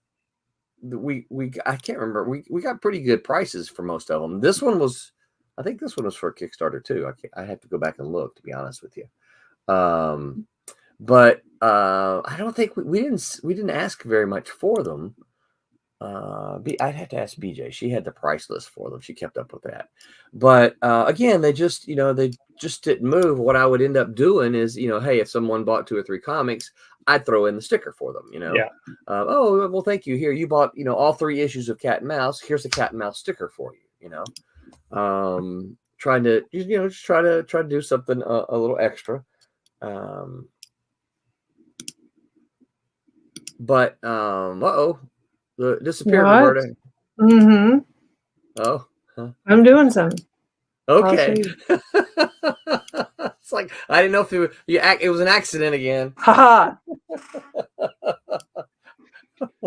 S5: I can't remember. We got pretty good prices for most of them. I think this one was for a Kickstarter too. I have to go back and look, to be honest with you. But I don't think we didn't ask very much for them. I'd have to ask BJ. She had the price list for them. She kept up with that. But again, they just didn't move. What I would end up doing is, hey, if someone bought 2 or 3 comics, I'd throw in the sticker for them.
S6: Yeah.
S5: Oh, well, thank you. Here, you bought all 3 issues of Cat and Mouse. Here's a Cat and Mouse sticker for you. Trying to just try to do something a little extra. But disappeared,
S7: What?
S5: Roberta.
S7: Mm-hmm.
S5: Oh, huh.
S7: I'm doing something.
S5: Okay. It's like I didn't know if it was an accident again.
S7: Haha.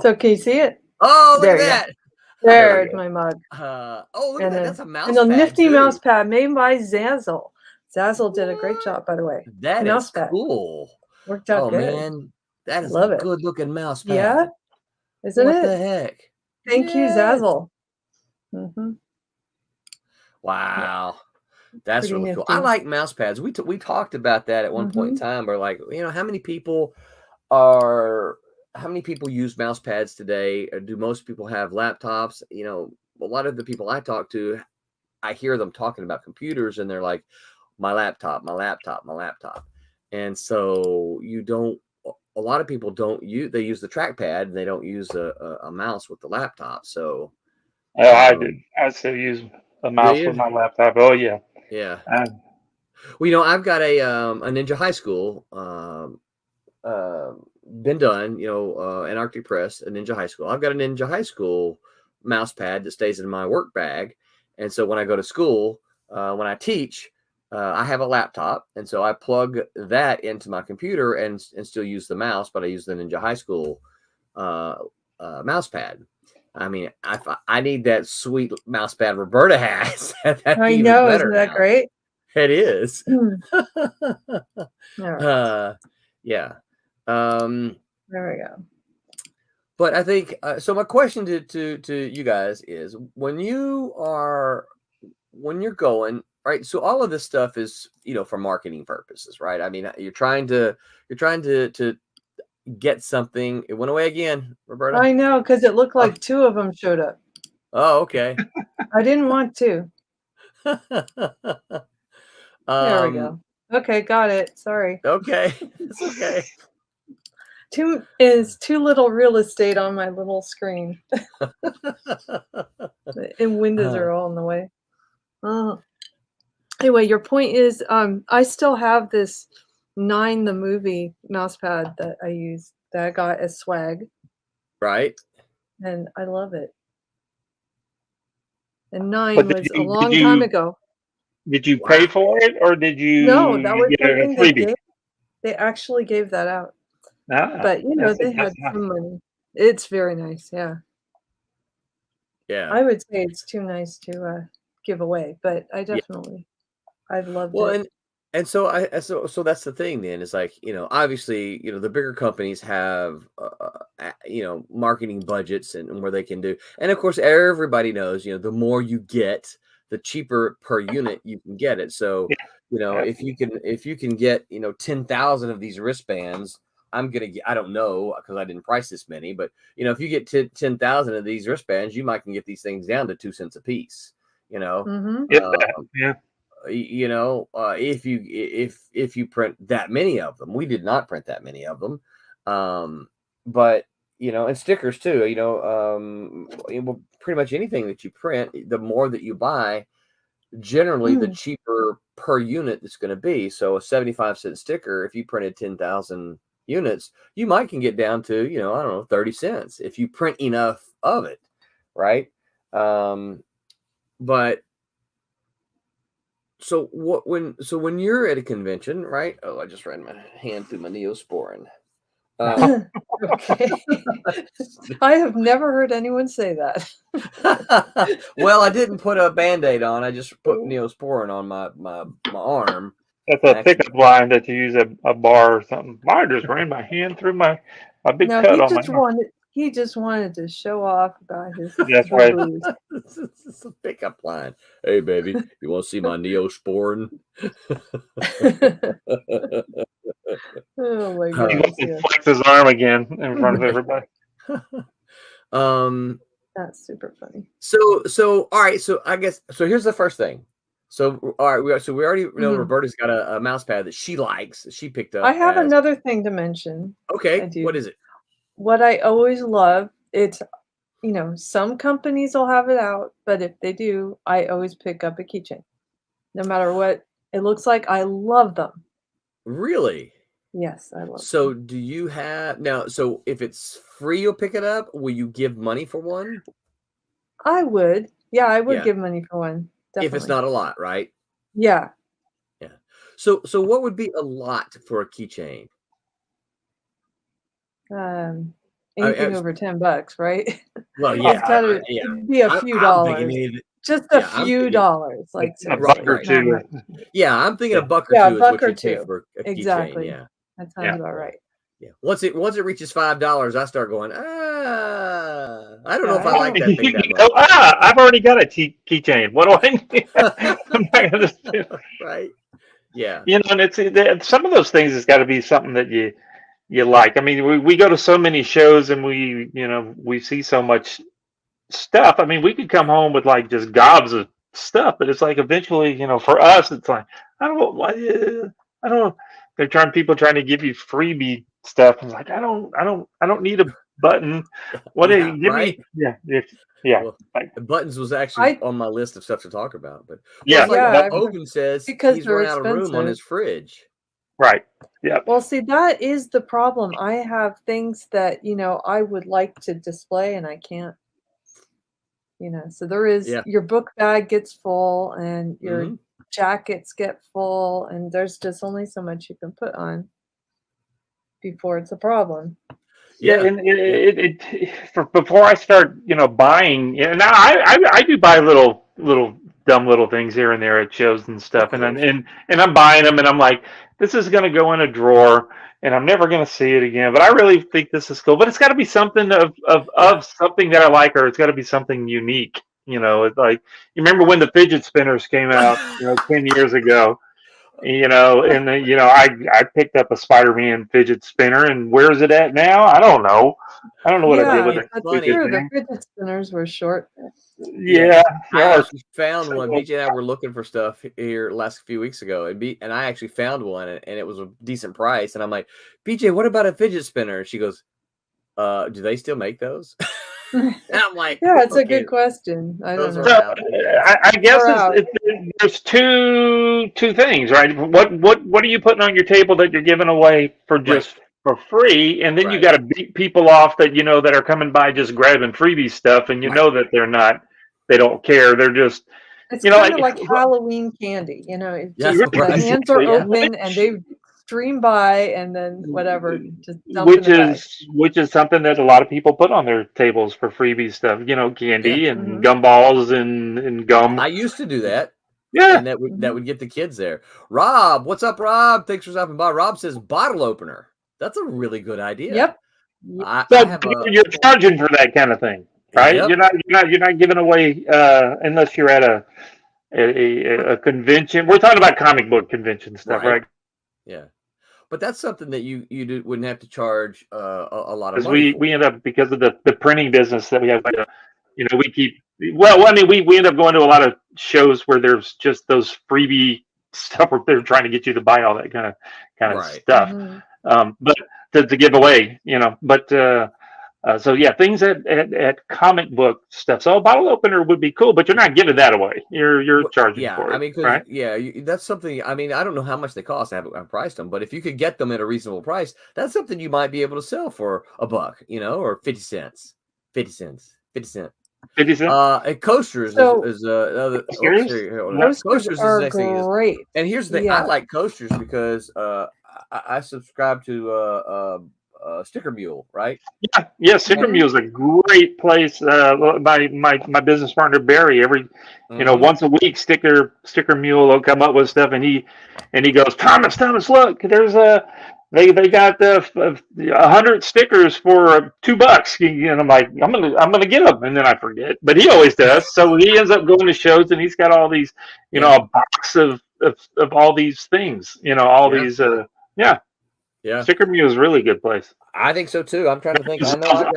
S7: So can you see it?
S5: Oh, look
S7: There
S5: at
S7: you
S5: that.
S7: There's my mug.
S5: Look at that. That's a mouse
S7: and a
S5: pad.
S7: nifty
S5: too.
S7: mouse pad made by Zazzle. Zazzle did a great job, by the way.
S5: That
S7: mouse
S5: is
S7: pad.
S5: cool.
S7: Worked out good.
S5: Man, that is
S7: Love
S5: a
S7: it.
S5: good looking mouse pad.
S7: Yeah, isn't
S5: what
S7: it?
S5: the heck?
S7: Thank you,
S5: Yes.
S7: Zazzle. Mm-hmm.
S5: Wow. That's
S7: Pretty
S5: really cool.
S7: nifty.
S5: I like mouse pads. We talked about that at one point in time. We're like, how many people use mouse pads today? Or do most people have laptops? A lot of the people I talk to, I hear them talking about computers, and they're like, my laptop. And so a lot of people they use the trackpad, and they don't use a mouse with the laptop. So
S6: I do. I still use a mouse with my laptop. Oh yeah.
S5: Yeah. Well, I've got a Ninja High School been done, Antarctic Press, a Ninja High School. I've got a Ninja High School mouse pad that stays in my work bag. And so when I go to school, when I teach, I have a laptop. And so I plug that into my computer and still use the mouse, but I use the Ninja High School mouse pad. I mean, I need that sweet mouse pad Roberta has.
S7: I know, isn't that great?
S5: It is.
S7: Right.
S5: Yeah.
S7: There we go.
S5: But I think so. My question to you guys is: when you're going right? So all of this stuff is, for marketing purposes, right? I mean, you're trying to get something. It went away again, Roberta.
S7: I know, because it looked like two of them showed up.
S5: Oh, okay.
S7: I didn't want to. There we
S5: Um,
S7: go. Okay, got it. Sorry.
S5: Okay, it's okay.
S7: Too little real estate on my little screen. And windows are all in the way. Anyway, your point is, I still have this 9 the movie mouse pad that I use that I got as swag,
S5: Right.
S7: and I love it. And 9
S6: But
S7: was a long time ago.
S6: Did you pay for it, or did you
S7: No, that was
S6: get a
S7: something they
S6: freebie?
S7: gave. They actually gave that out.
S6: Ah,
S7: But they had
S6: that's nice.
S7: some money. It's very nice, yeah.
S5: Yeah.
S7: I would say it's too nice to give away, but I definitely, I've loved it.
S5: And so so that's the thing then, is like, obviously, the bigger companies have, marketing budgets and where they can do. And of course, everybody knows, the more you get, the cheaper per unit you can get it. So, if you can get, 10,000 of these wristbands, I don't know, because I didn't price this many, but if you get 10,000 of these wristbands, you might can get these things down to 2 cents a piece,
S7: Mm-hmm.
S6: Yeah.
S5: If you print that many of them. We did not print that many of them. But and stickers too, pretty much anything that you print, the more that you buy, generally the cheaper per unit it's going to be. So a 75-cent sticker, if you printed 10,000 units, you might can get down to, I don't know, 30 cents if you print enough of it. Right. But so when you're at a convention, right? Oh, I just ran my hand through my Neosporin.
S7: Okay. I have never heard anyone say that.
S5: Well, I didn't put a Band-Aid on. I just put Neosporin on my arm.
S6: That's a pickup line that you use a bar or something. I just ran my hand through my big cut on my arm.
S7: He just wanted to show off about his.
S6: That's right.
S5: It's a pickup line. Hey, baby, you want to see my Neosporin?
S7: Oh my
S6: He
S7: God!
S6: wants to flex his arm again in front of everybody.
S7: That's super funny.
S5: So all right. So I guess here's the first thing. So all right, we already know Roberta's got a mouse pad that she likes. She picked up.
S7: I have another thing to mention.
S5: Okay, what is it?
S7: What I always love, it's, some companies will have it out, but if they do, I always pick up a keychain. No matter what it looks like, I love them.
S5: Really?
S7: Yes, I love them.
S5: So do you have now? So if it's free, you'll pick it up. Will you give money for one?
S7: I would. Yeah, I would give money for one. Definitely.
S5: If it's not a lot, right?
S7: Yeah.
S5: Yeah. So what would be a lot for a keychain?
S7: Anything over $10, right?
S5: Well, yeah,
S7: It's gotta be a few dollars. Just a few dollars, like
S6: a buck or two.
S5: Yeah, I'm thinking a buck or two is what you pay for a keychain.
S7: Exactly.
S5: Yeah,
S7: that sounds about right.
S5: Yeah. Once it reaches $5, I start going. I don't know if I like that thing that much.
S6: I've already got a keychain. What do I need? I'm not gonna do it.
S5: Right. Yeah.
S6: And it's some of those things has got to be something that you like. I mean, we go to so many shows and we see so much stuff. I mean, we could come home with like just gobs of stuff, but it's like eventually, for us, it's like I don't know. They're people trying to give you freebie stuff. I'm like, I don't need a button. What do you give me? Yeah.
S5: Well, buttons was actually on my list of stuff to talk about, but Hogan says he's run out of room on his fridge.
S6: Right. Yeah.
S7: Well, see, that is the problem. I have things that I would like to display and I can't. So there is your book bag gets full and your jackets get full, and there's just only so much you can put on before it's a problem.
S6: Yeah, and before I start, buying, now I do buy little dumb little things here and there at shows and stuff, and I'm buying them, and I'm like, this is going to go in a drawer, and I'm never going to see it again. But I really think this is cool. But it's got to be something of something that I like, or it's got to be something unique, You know, it's like you remember when the fidget spinners came out, 10 years ago. And then, I picked up a Spider-Man fidget spinner, and where is it at now? I don't know. I don't know what I did with
S7: Yeah,
S6: it.
S7: that's
S5: funny.
S7: true. The fidget spinners were short.
S6: Yeah.
S5: I actually found one. BJ and I were looking for stuff here last few weeks ago, and I actually found one, and it was a decent price. And I'm like, BJ, what about a fidget spinner? And she goes, do they still make those? And I'm like,
S7: Yeah, it's a
S5: okay,
S7: good question. I don't
S5: those
S7: know.
S5: are
S6: So
S5: out.
S6: I guess
S7: Far out.
S6: there's two things, right? What are you putting on your table that you're giving away for just for free, and then you
S5: Right.
S6: got to beat people off that that are coming by just grabbing freebie stuff, and that they don't care. They're just
S7: It's
S6: like
S7: kind of like Halloween candy, it's
S5: Yes,
S7: just the
S5: right.
S7: hands are
S5: Yeah.
S7: open and they stream by and then whatever, just dump
S6: which
S7: in the bag.
S6: is something that a lot of people put on their tables for freebie stuff. Candy and gumballs and gum.
S5: I used to do that.
S6: Yeah.
S5: And that would get the kids there. Rob, what's up, Rob? Thanks for stopping by. Rob says bottle opener. That's a really good idea.
S7: Yep.
S6: You're charging for that kind of thing, right?
S5: Yep.
S6: You're not giving away unless you're at a convention. We're talking about comic book convention stuff, right?
S5: Yeah, but that's something that you wouldn't have to charge a lot of
S6: Because
S5: money.
S6: we end up, because of the printing business that we have, we keep. Well, I mean, we end up going to a lot of shows where there's just those freebie stuff where they're trying to get you to buy all that kind of stuff. But to give away, but so yeah, things at comic book stuff. So a bottle opener would be cool, but you're not giving that away. You're charging for it.
S5: I mean,
S6: right?
S5: That's something. I mean, I don't know how much they cost. I haven't priced them, but if you could get them at a reasonable price, that's something you might be able to sell for $1, or 50 cents. 50 cents. 50 cents.
S6: 50 cents.
S5: And coasters
S6: Coasters
S5: coasters
S7: are
S5: is the next
S7: great.
S5: thing. And here's the thing: I like coasters because I subscribe to Sticker Mule, right?
S6: Yeah. Sticker Mule is a great place. My business partner Barry, every once a week, Sticker Mule will come up with stuff, and he goes, Thomas, look, there's they got 100 stickers for $2. And I'm like, I'm gonna get them, and then I forget. But he always does. So he ends up going to shows, and he's got all these, a box of all these things, these. Yeah, Sticker Mule is a really good place.
S5: I think so too. I'm trying to think. I know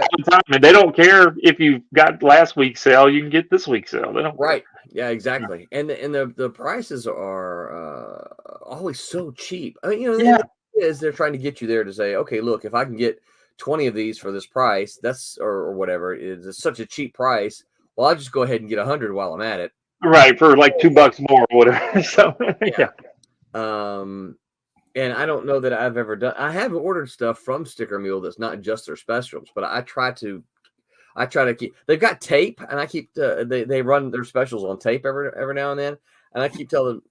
S6: and they don't care if you got last week's sale; you can get this week's sale. They don't.
S5: Right? Yeah, exactly. And the prices are always so cheap. I mean, the idea is they're trying to get you there to say, okay, look, if I can get 20 of these for this price, that's or whatever, it's such a cheap price. Well, I'll just go ahead and get 100 while I'm at it.
S6: Right, for like $2 more or whatever. So
S5: And I don't know that I've ever done. I have ordered stuff from Sticker Mule that's not just their specials, but I try to keep. They've got tape, and I keep. They run their specials on tape every now and then, and I keep telling.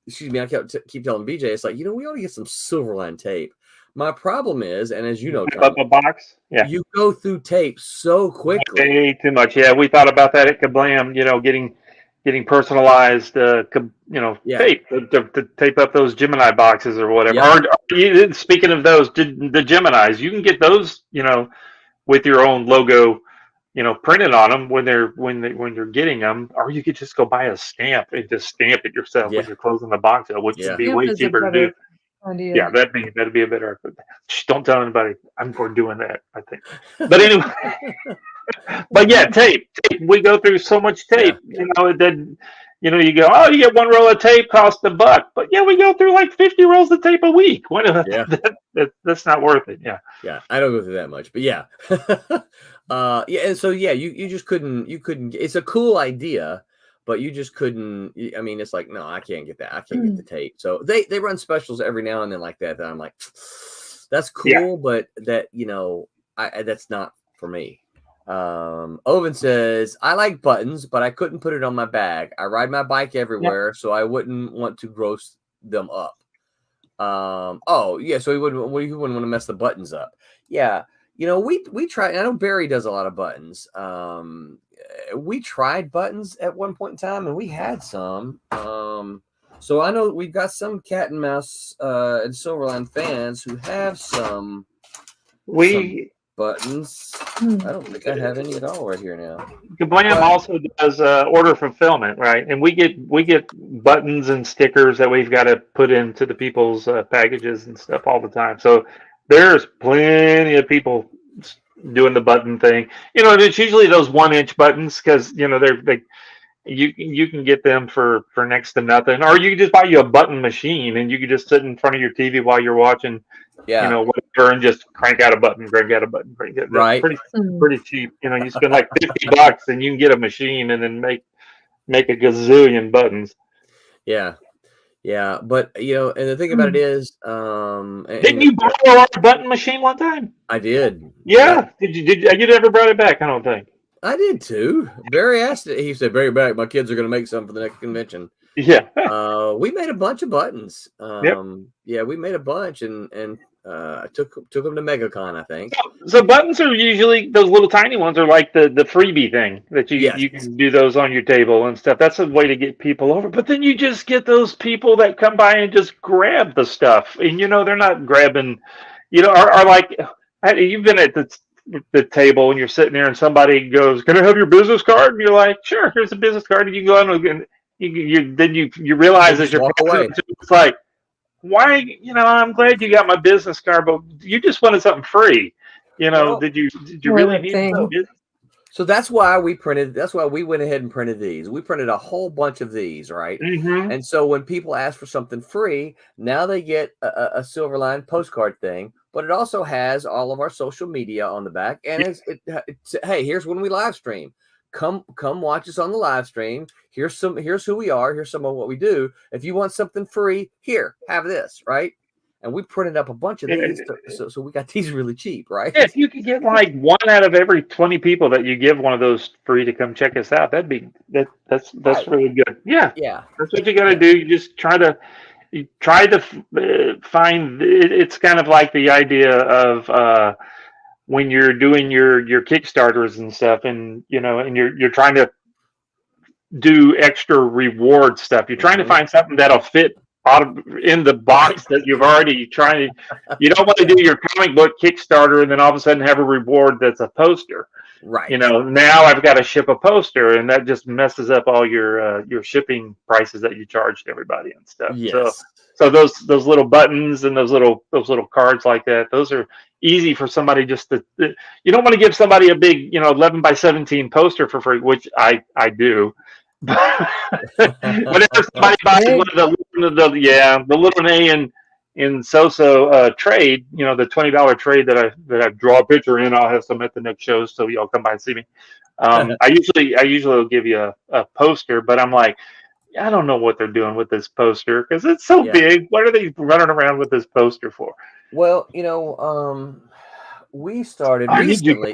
S5: Excuse me, I keep telling BJ, it's like, we ought to get some Silverline tape. My problem is, and as you know, Tom,
S6: up a box. Yeah,
S5: you go through tape so quickly.
S6: Way too much. Yeah, we thought about that at Kablam. Getting personalized, tape to tape up those Gemini boxes or whatever.
S5: Yeah.
S6: Or speaking of those, the Geminis, you can get those, with your own logo, printed on them when you're getting them, or you could just go buy a stamp and just stamp it yourself when you're closing the box up, which would be way cheaper to do.
S7: Idea.
S6: Yeah, that'd be a better. Shh, don't tell anybody. I'm for doing that, I think. But anyway. But yeah, tape. We go through so much tape. You go, you get one roll of tape costs $1, but we go through like 50 rolls of tape a week. That's not worth it.
S5: Yeah, I don't go through that much, but yeah. And so you just couldn't. It's a cool idea, but you just couldn't. I mean, it's like, no, I can't get that. I can't get the tape. So they run specials every now and then like that. That I'm like, that's cool, but that that's not for me. Oven says, I like buttons, but I couldn't put it on my bag. I ride my bike everywhere, so I wouldn't want to gross them up. So he wouldn't want to mess the buttons up. Yeah. We tried. I know Barry does a lot of buttons. We tried buttons at one point in time, and we had some. So I know we've got some Cat and Mouse and Silverline fans who have some buttons. I don't think I have any at all right here now.
S6: Kablam also does order fulfillment, right? And we get buttons and stickers that we've got to put into the people's packages and stuff all the time. So there's plenty of people doing the button thing. You know, and it's usually those 1-inch buttons because you know you can get them for next to nothing, or you can just buy you a button machine and you can just sit in front of your TV while you're watching.
S5: Yeah.
S6: You know, whatever, and just crank out a button, crank out a button, crank out.
S5: Right.
S6: Pretty cheap. You know, you spend like $50 and you can get a machine and then make a gazillion buttons.
S5: Yeah. Yeah. But you know, and the thing about it is,
S6: didn't you borrow our button machine one time?
S5: I did.
S6: Yeah. Did you never brought it back? I don't think.
S5: I did too. Barry asked it. He said, "Barry, back. My kids are going to make some for the next convention."
S6: Yeah.
S5: We made a bunch of buttons.
S6: Yep.
S5: Yeah, we made a bunch and I took them to MegaCon, I think.
S6: So buttons are usually those little tiny ones are like the freebie thing that you can do those on your table and stuff. That's a way to get people over. But then you just get those people that come by and just grab the stuff, and you know they're not grabbing. You know, are like you've been at the table and you're sitting there and somebody goes, "Can I have your business card?" And you're like, "Sure, here's a business card." And you go on and you realize as you're
S5: away.
S6: It's like, why? You know, I'm glad you got my business card, but you just wanted something free. You know, did you really need something?
S5: So that's why we went ahead and printed these. We printed a whole bunch of these, right?
S6: Mm-hmm.
S5: And so when people ask for something free, now they get a Silverline postcard thing, but it also has all of our social media on the back. And it's hey, here's when we live stream. Come watch us on the live stream. Here's who we are. Here's some of what we do. If you want something free, here, have this, right? And we printed up a bunch of these, so we got these really cheap, right?
S6: Yeah, if you could get like 1 out of every 20 people that you give one of those free to come check us out, that's right. Really good. Yeah, that's what you got to do. You just try to find. It's kind of like the idea of when you're doing your Kickstarters and stuff, and you know, and you're trying to do extra reward stuff. You're trying to find something that'll fit in the box that you've already tried. You don't want to do your comic book Kickstarter and then all of a sudden have a reward that's a poster.
S5: Right.
S6: You know, now I've got to ship a poster, and that just messes up all your shipping prices that you charge to everybody and stuff.
S5: Yes.
S6: So those little buttons and those little cards like that, those are easy for somebody just to. You don't want to give somebody a big 11 by 17 poster for free, which I do. Whenever somebody buys one of the little A in so trade, the $20 trade that I draw a picture in, I'll have some at the next shows, so y'all come by and see me. I usually will give you a poster, but I'm like, I don't know what they're doing with this poster because it's so big. What are they running around with this poster for?
S5: Well, we started recently.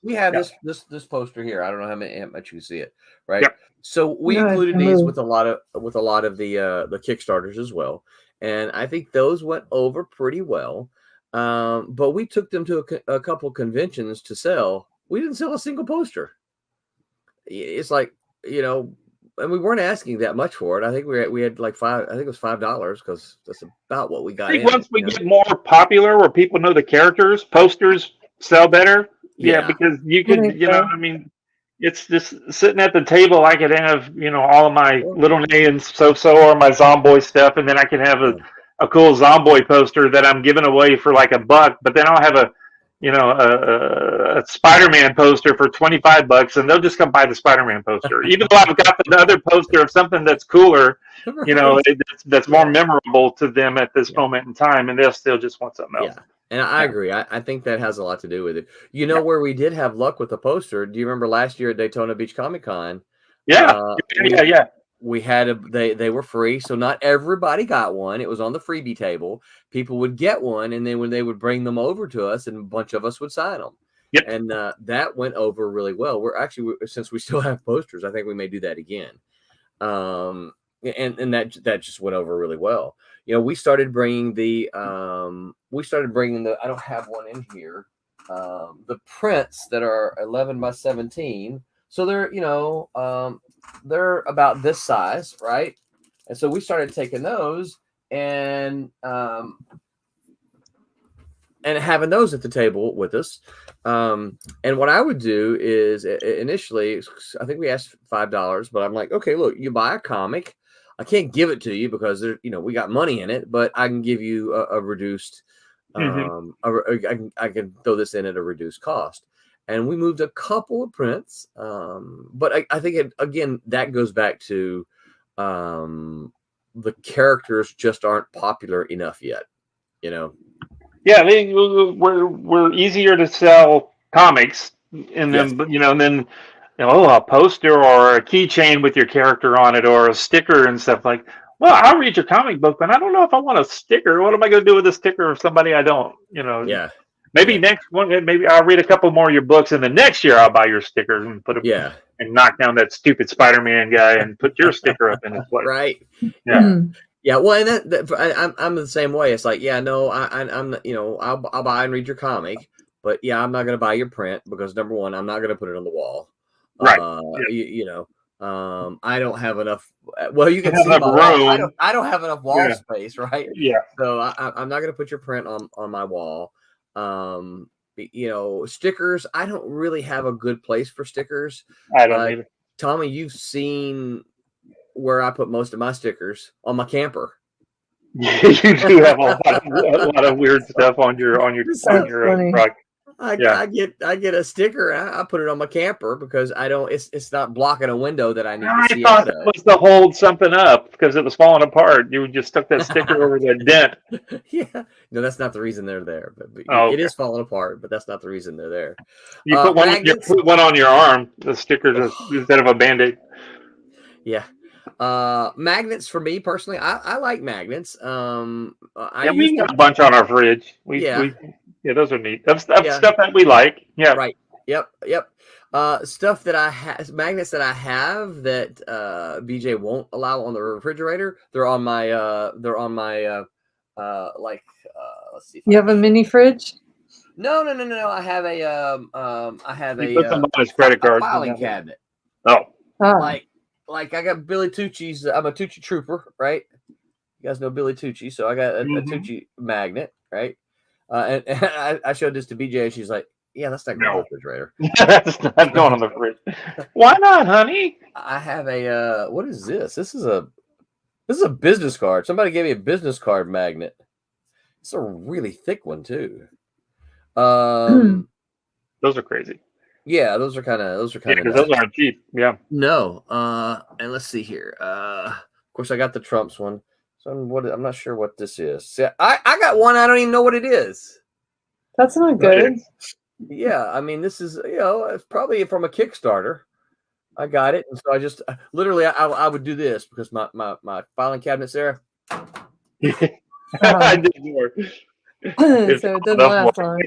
S5: We have this poster here. I don't know how much you see it, right?
S6: Yep.
S5: So we included these with a lot of the Kickstarters as well, and I think those went over pretty well. But we took them to a couple conventions to sell. We didn't sell a single poster. It's like and we weren't asking that much for it. I think we had like $5. I think it was $5 because that's about what we got.
S6: I think once we get more popular, where people know the characters, posters sell better. Yeah, because you could, it's just sitting at the table. I could have, all of my Little A and so or my Zomboy stuff, and then I can have a cool Zomboy poster that I'm giving away for like $1. But then I'll have a Spider-Man poster for $25, and they'll just come buy the Spider-Man poster. Even though I've got the other poster of something that's cooler, that's more memorable to them at this moment in time, and they'll still just want something else.
S5: Yeah. And I agree. I think that has a lot to do with it. Where we did have luck with the poster. Do you remember last year at Daytona Beach Comic Con?
S6: Yeah.
S5: We had they were free, so not everybody got one. It was on the freebie table. People would get one, and then when they would bring them over to us, and a bunch of us would sign them.
S6: Yep. And
S5: that went over really well. We're actually, since we still have posters, I think we may do that again. And that just went over really well. We started bringing the I don't have one in here. The prints that are 11 by 17. So they're about this size, right? And so we started taking those and and having those at the table with us. And what I would do is initially, I think we asked $5, but I'm like, okay, look, you buy a comic. I can't give it to you because there, we got money in it, but I can give you a reduced. I can throw this in at a reduced cost. And we moved a couple of prints, but I think again that goes back to the characters just aren't popular enough yet.
S6: Yeah, we're easier to sell comics, and then a poster or a keychain with your character on it, or a sticker and stuff like. Well, I'll read your comic book, but I don't know if I want a sticker. What am I going to do with a sticker of somebody I don't?
S5: Yeah.
S6: Maybe next one, maybe I'll read a couple more of your books, and the next year I'll buy your stickers and put them.
S5: Yeah.
S6: And knock down that stupid Spider-Man guy and put your sticker up in his place.
S5: Right.
S6: Yeah.
S7: Mm.
S5: Yeah, well, and I'm the same way. It's like, yeah, no, I'm I'll buy and read your comic, but yeah, I'm not going to buy your print because number one, I'm not going to put it on the wall.
S6: Right.
S5: I don't have enough. Well, you can see my wall. I don't have enough wall space, right?
S6: Yeah.
S5: So I'm not going to put your print on my wall. Stickers. I don't really have a good place for stickers.
S6: I don't either.
S5: Tommy, you've seen where I put most of my stickers on my camper.
S6: You do have a lot of weird stuff on your truck.
S5: I get a sticker. I put it on my camper because I don't. It's not blocking a window that I need to see.
S6: I thought it was to hold something up because it was falling apart. You just stuck that sticker over the dent.
S5: Yeah, no, that's not the reason they're there. But
S6: okay.
S5: It is falling apart, but that's not the reason they're there.
S6: You put one on your arm. The sticker instead of a Band-Aid.
S5: Yeah. Magnets for me personally, I like magnets.
S6: We got a bunch on our fridge. Those are neat. That's stuff that we like. Yeah.
S5: Right. Yep. Stuff that I have, magnets that I have that BJ won't allow on the refrigerator. They're on my let's see.
S7: You have a mini fridge?
S5: No. I have a
S6: put them on his credit card.
S5: Filing cabinet.
S6: Oh.
S5: Like I got Billy Tucci's. I'm a Tucci trooper, right? You guys know Billy Tucci, so I got a Tucci magnet, right? And I showed this to BJ, and she's like, "Yeah, that's not going on the refrigerator.
S6: That's not going on the fridge. Why not, honey?"
S5: I have a what is this? This is a business card. Somebody gave me a business card magnet. It's a really thick one too.
S6: Those are crazy.
S5: Yeah, those are kind of
S6: because those aren't cheap. Yeah.
S5: No. And let's see here. Of course, I got the Trumps one. So I'm not sure what this is. See, I got one. I don't even know what it is.
S7: That's not good.
S5: Yeah, I mean, this is it's probably from a Kickstarter. I got it, and so I just literally I would do this because my filing cabinet's there.
S6: I did more.
S7: So it doesn't last long.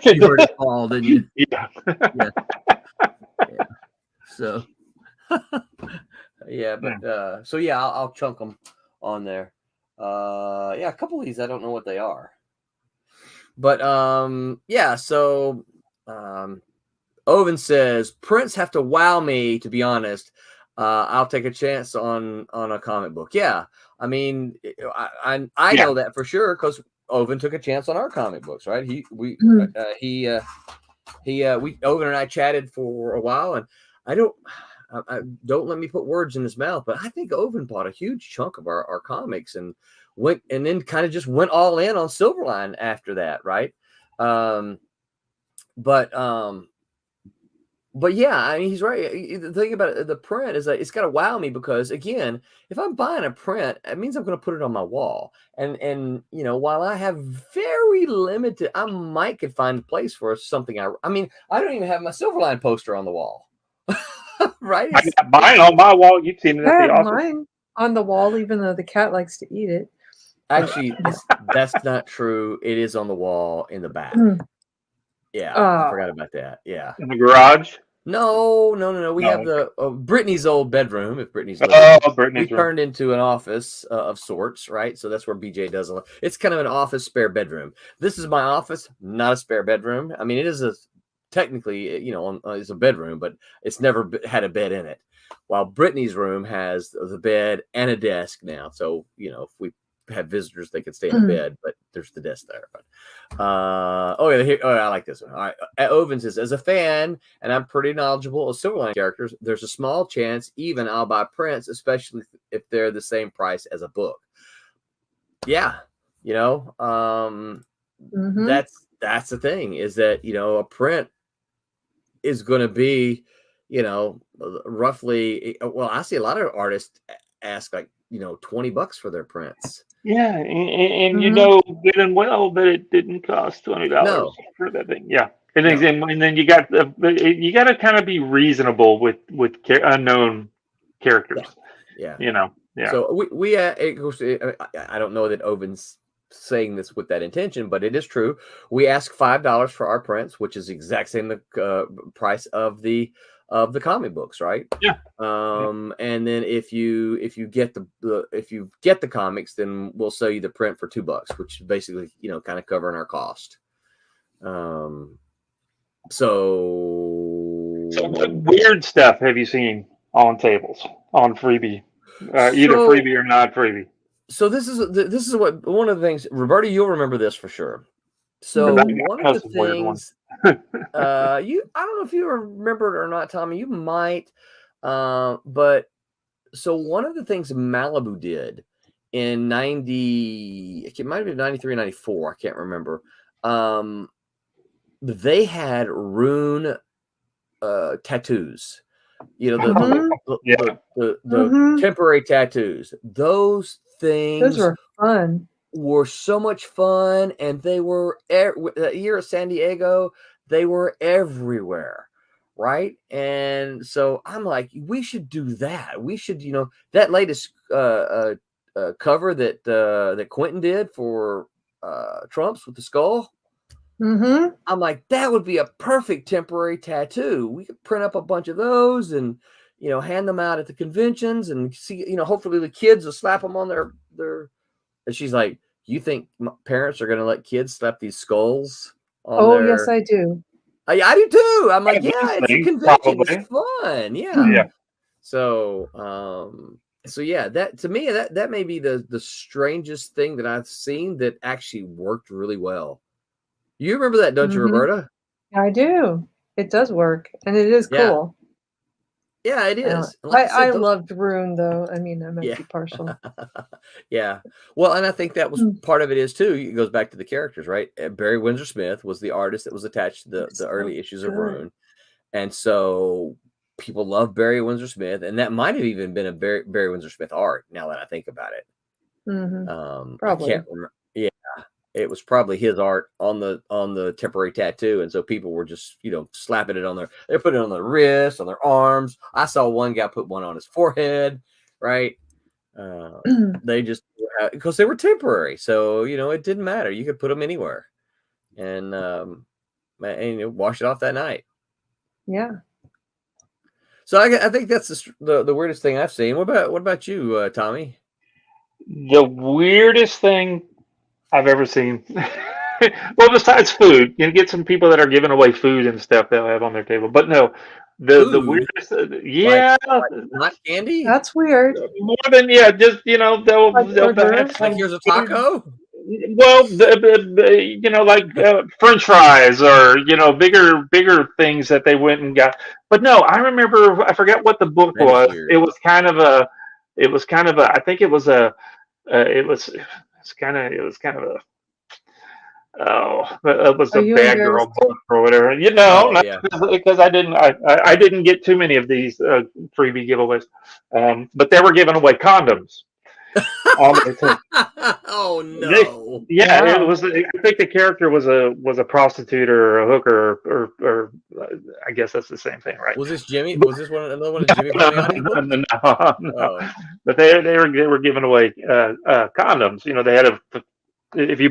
S5: You heard it fall, didn't you?
S6: Yeah.
S5: So, I'll chunk them on there. A couple of these I don't know what they are, but So, Oven says prints have to wow me. To be honest, I'll take a chance on a comic book. Yeah, I mean, I know that for sure because Oven took a chance on our comic books, right? Oven and I chatted for a while, and I don't let me put words in his mouth, but I think Oven bought a huge chunk of our comics and then kind of just went all in on Silverline after that, right? But yeah, I mean, he's right. The thing about the print is that it's got to wow me because, again, if I'm buying a print, it means I'm going to put it on my wall. And while I have very limited, I might could find a place for something. I mean, I don't even have my Silverline poster on the wall. Right?
S6: I got mine on my wall. You've seen it at the office.
S7: Mine on the wall, even though the cat likes to eat it.
S5: Actually, that's not true. It is on the wall in the back. Yeah, I forgot about that. Yeah.
S6: In the garage?
S5: No. We have the Brittany's old bedroom. If Brittany's
S6: Brittany's
S5: turned into an office of sorts, right? So that's where BJ does a lot. It's kind of an office spare bedroom. This is my office, not a spare bedroom. I mean, it is technically, it's a bedroom, but it's never had a bed in it. While Brittany's room has the bed and a desk now. So, if we have visitors, they could stay in a bed, but there's the desk there. But I like this one. All right, Oven says, as a fan, and I'm pretty knowledgeable of Silverline characters, there's a small chance even I'll buy prints, especially if they're the same price as a book. Yeah, that's the thing, is that a print is going to be roughly, well, I see a lot of artists ask like $20 for their prints.
S6: Yeah, and good and well that it didn't cost $20 for that thing. Yeah, and then you got to kind of be reasonable with unknown characters.
S5: Yeah.
S6: Yeah.
S5: So we I don't know that Oven's saying this with that intention, but it is true. We ask $5 for our prints, which is the exact same price of the comic books, right?
S6: Yeah.
S5: And then if you get the comics, then we'll sell you the print for $2, which is basically kind of covering our cost. So
S6: what weird stuff have you seen on tables on Freebie, either Freebie or not Freebie?
S5: So this is what one of the things, Roberta, you'll remember this for sure. So one of the things, I don't know if you remember it or not, Tommy. You might, but so one of the things Malibu did in 90, it might have been 93, 94, I can't remember. They had rune tattoos. The temporary tattoos. Those things.
S7: Those were fun.
S5: Were so much fun, and they were that year at San Diego. They were everywhere, right? And so I'm like, we should do that. We should, that latest cover that Quentin did for Trump's with the skull. I'm like, that would be a perfect temporary tattoo. We could print up a bunch of those and hand them out at the conventions and see, hopefully the kids will slap them on their. And she's like, you think parents are going to let kids slap these skulls on their...
S7: yes, I do.
S5: I do too. I'm like, it's a convention. It's fun. Yeah. So yeah, that to me, that may be the strangest thing that I've seen that actually worked really well. You remember that, don't you, Roberta?
S7: I do. It does work, and it is cool.
S5: Yeah, it is.
S7: I loved Rune, though. I mean, I might be partial.
S5: Yeah. Well, and I think that was part of it is, too. It goes back to the characters, right? Barry Windsor Smith was the artist that was attached to the early issues of Rune. And so people love Barry Windsor Smith. And that might have even been a Barry Windsor Smith art, now that I think about it.
S7: Probably.
S5: I can't remember. Yeah. It was probably his art on the temporary tattoo, and so people were just slapping it on they're putting it on their wrists, on their arms. I saw one guy put one on his forehead, right? They just, because they were temporary, so it didn't matter. You could put them anywhere, and wash it off that night.
S7: Yeah.
S5: So I think that's the weirdest thing I've seen. What about you, Tommy?
S6: The weirdest thing I've ever seen. Well, besides food, get some people that are giving away food and stuff they'll have on their table. But no, the weirdest,
S5: like not candy.
S7: That's weird.
S6: More than just they'll have
S5: like here's a taco.
S6: Well, like French fries or bigger things that they went and got. But no, I remember, I forgot what the book was. Weird. It was kind of a. I think it was a. It was kind of a. Oh, it was a bad girl book or whatever. Because I didn't get too many of these freebie giveaways, but they were giving away condoms.
S5: Oh no!
S6: It was. I think the character was a prostitute or a hooker or I guess that's the same thing, right?
S5: Was this Jimmy? Was this another one of Jimmy?
S6: No. Oh. But they were giving away condoms. They had if you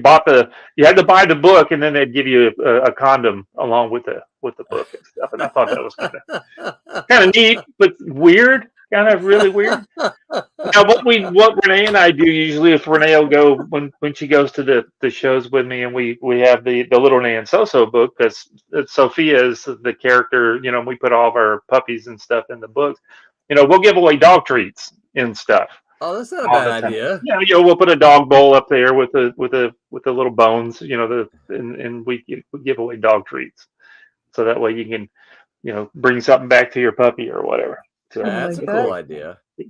S6: you had to buy the book, and then they'd give you a condom along with the book and stuff. And I thought that was kind of neat, but weird. Kind of really weird. Now, what Renee and I do usually, if Renee will go when she goes to the shows with me, and we have the Little Nan So-So book, because Sophia is the character. We put all of our puppies and stuff in the books. We'll give away dog treats and stuff.
S5: Oh, that's not a
S6: all the
S5: bad
S6: time.
S5: idea.
S6: Yeah, we'll put a dog bowl up there with the little bones, and we give away dog treats, so that way you can bring something back to your puppy or whatever.
S7: I
S6: So,
S5: That's a
S7: like
S5: cool
S7: that.
S5: idea.
S6: but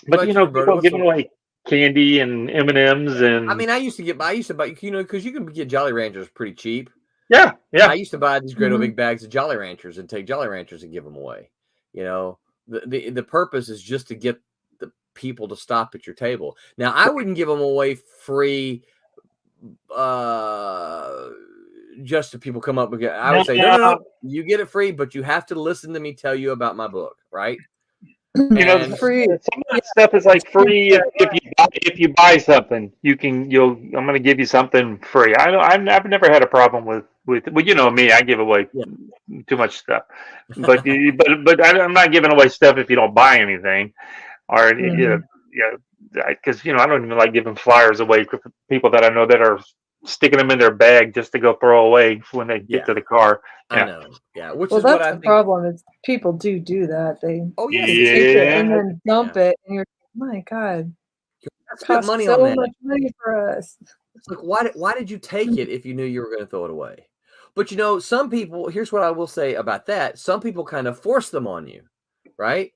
S5: What about you, Roberta?
S6: people
S5: What's
S6: giving away candy and M&Ms
S5: I
S6: and
S5: mean, I used to buy, because you can get Jolly Ranchers pretty cheap.
S6: yeah,
S5: I used to buy these great old
S7: Mhm.
S5: big bags of Jolly Ranchers and take Jolly Ranchers and give them away. The purpose is just to get the people to stop at your table. Now, I wouldn't give them away free, just to people come up and get. I would say, no, you get it free, but you have to listen to me tell you about my book, right?
S6: Some
S7: Free.
S6: of that stuff is like free if you buy something. I'm going to give you something free. I've never had a problem with well, you know me, I give away too much stuff, but I'm not giving away stuff if you don't buy anything, or because I don't even like giving flyers away to people that I know that are sticking them in their bag just to go throw away when they get to the car.
S5: I know. Yeah, which
S7: Well,
S5: is what
S7: that's
S5: I
S7: the
S5: think.
S7: problem. Is people do that. They
S5: yes,
S7: they take it and then dump it, and you're my God,
S5: spent money
S7: so
S5: on that.
S7: much money for us.
S5: It's like, why did you take it if you knew you were going to throw it away? But some people. Here's what I will say about that: some people kind of force them on you, right?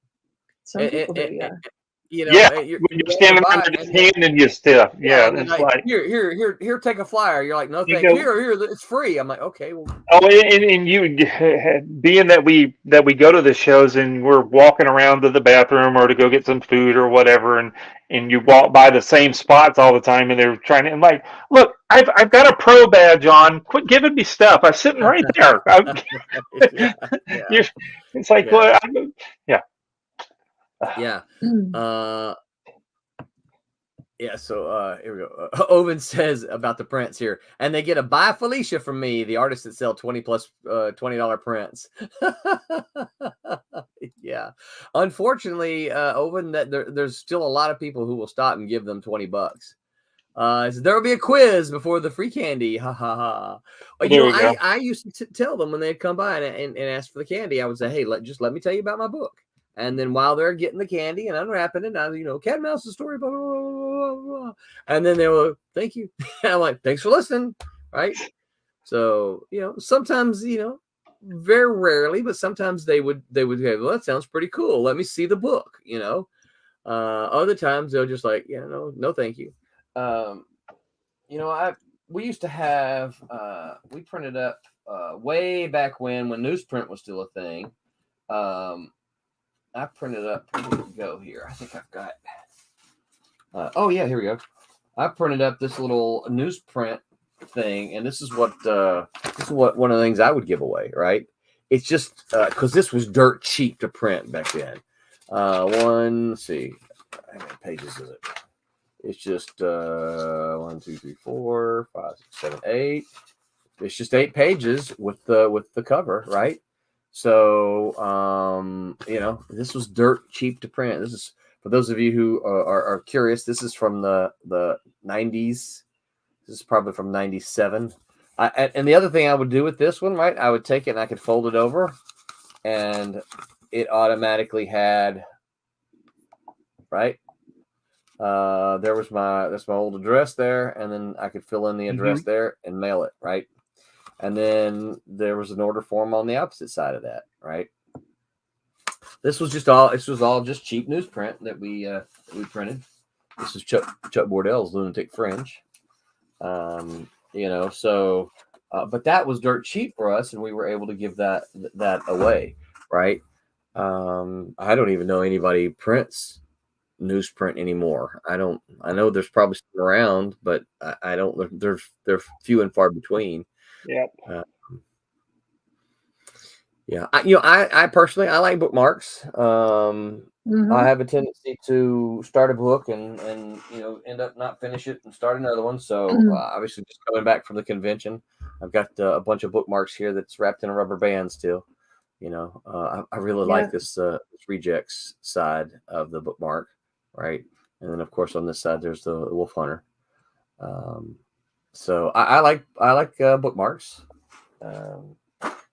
S7: Some people do, yeah.
S6: When you're standing there just handing you stuff. Yeah, it's like
S5: here, take a flyer. You're like, no, thank you. Here, it's free. I'm like, okay. Well,
S6: and you, being that we go to the shows and we're walking around to the bathroom or to go get some food or whatever, and you walk by the same spots all the time, and they're trying to. I'm like, look, I've got a pro badge on. Quit giving me stuff. I'm sitting right there. It's like, well, yeah.
S5: Yeah. So here we go. Owen says about the prints here, and they get a buy Felicia from me, the artist that sell $20 prints. Yeah. Unfortunately, Owen, there's still a lot of people who will stop and give them $20. So there will be a quiz before the free candy. Ha ha ha. I used to tell them when they'd come by and ask for the candy, I would say, hey, just let me tell you about my book. And then while they're getting the candy and unwrapping it, Cat and Mouse's story, blah, blah, blah, blah. And then they will, thank you. And I'm like, thanks for listening. Right. So, sometimes, very rarely, but sometimes they would say, well, that sounds pretty cool. Let me see the book, Other times they'll just like, no, thank you. We used to have, we printed up way back when newsprint was still a thing. I printed up. Where did it go here? I think I've got. Here we go. I printed up this little newsprint thing, and this is what one of the things I would give away. Right? It's just because this was dirt cheap to print back then. Let's see, how many pages is it? It's just 1, 2, 3, 4, 5, 6, 7, 8. It's just 8 pages with the cover, right? So, this was dirt cheap to print. This is, for those of you who are curious, this is from the 90s. This is probably from 97. And the other thing I would do with this one, right, I would take it and I could fold it over, and it automatically had, right, that's my old address there, and then I could fill in the address there and mail it, right? And then there was an order form on the opposite side of that, right? This was all just cheap newsprint that we printed. This is Chuck Bordell's Lunatic Fringe. But that was dirt cheap for us, and we were able to give that away, right? I don't even know anybody prints newsprint anymore. I know there's probably some around, but I don't. They're few and far between.
S6: Yep.
S5: I personally, I like bookmarks. I have a tendency to start a book and end up not finish it and start another one. So obviously, just coming back from the convention, I've got a bunch of bookmarks here that's wrapped in a rubber band still. I really like this rejects side of the bookmark, right? And then of course on this side there's the Wolf Hunter. So I like bookmarks.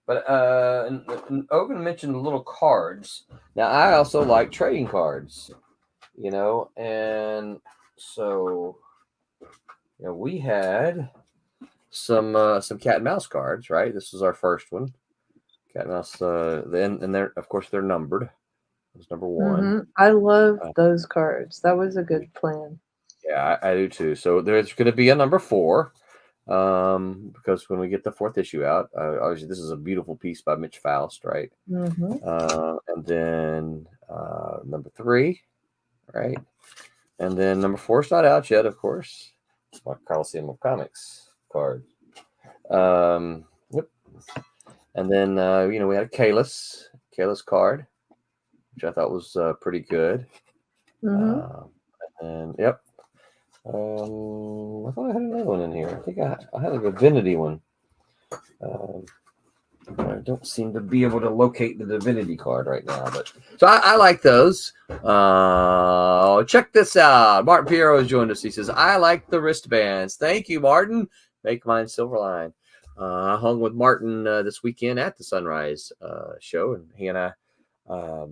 S5: But Ogun mentioned little cards. Now I also like trading cards. and so we had some cat and mouse cards, right? This was our first one, cat and mouse. And they're, of course, they're numbered. It's number one.
S7: I love those cards. That was a good plan.
S5: Yeah, I do too. So there's going to be a number 4, because when we get the 4th issue out, obviously this is a beautiful piece by Mitch Faust, right? And then number 3, right? And then number 4 is not out yet, of course. It's my Coliseum of Comics card. Yep. And then we had a Kalis card, which I thought was pretty good. And yep. I thought I had another one in here. I think I had a Divinity one. I don't seem to be able to locate the Divinity card right now, but so I like those. Check this out. Martin Piero has joined us. He says, I like the wristbands. Thank you, Martin. Make mine Silverline. I hung with Martin this weekend at the Sunrise show, and he and I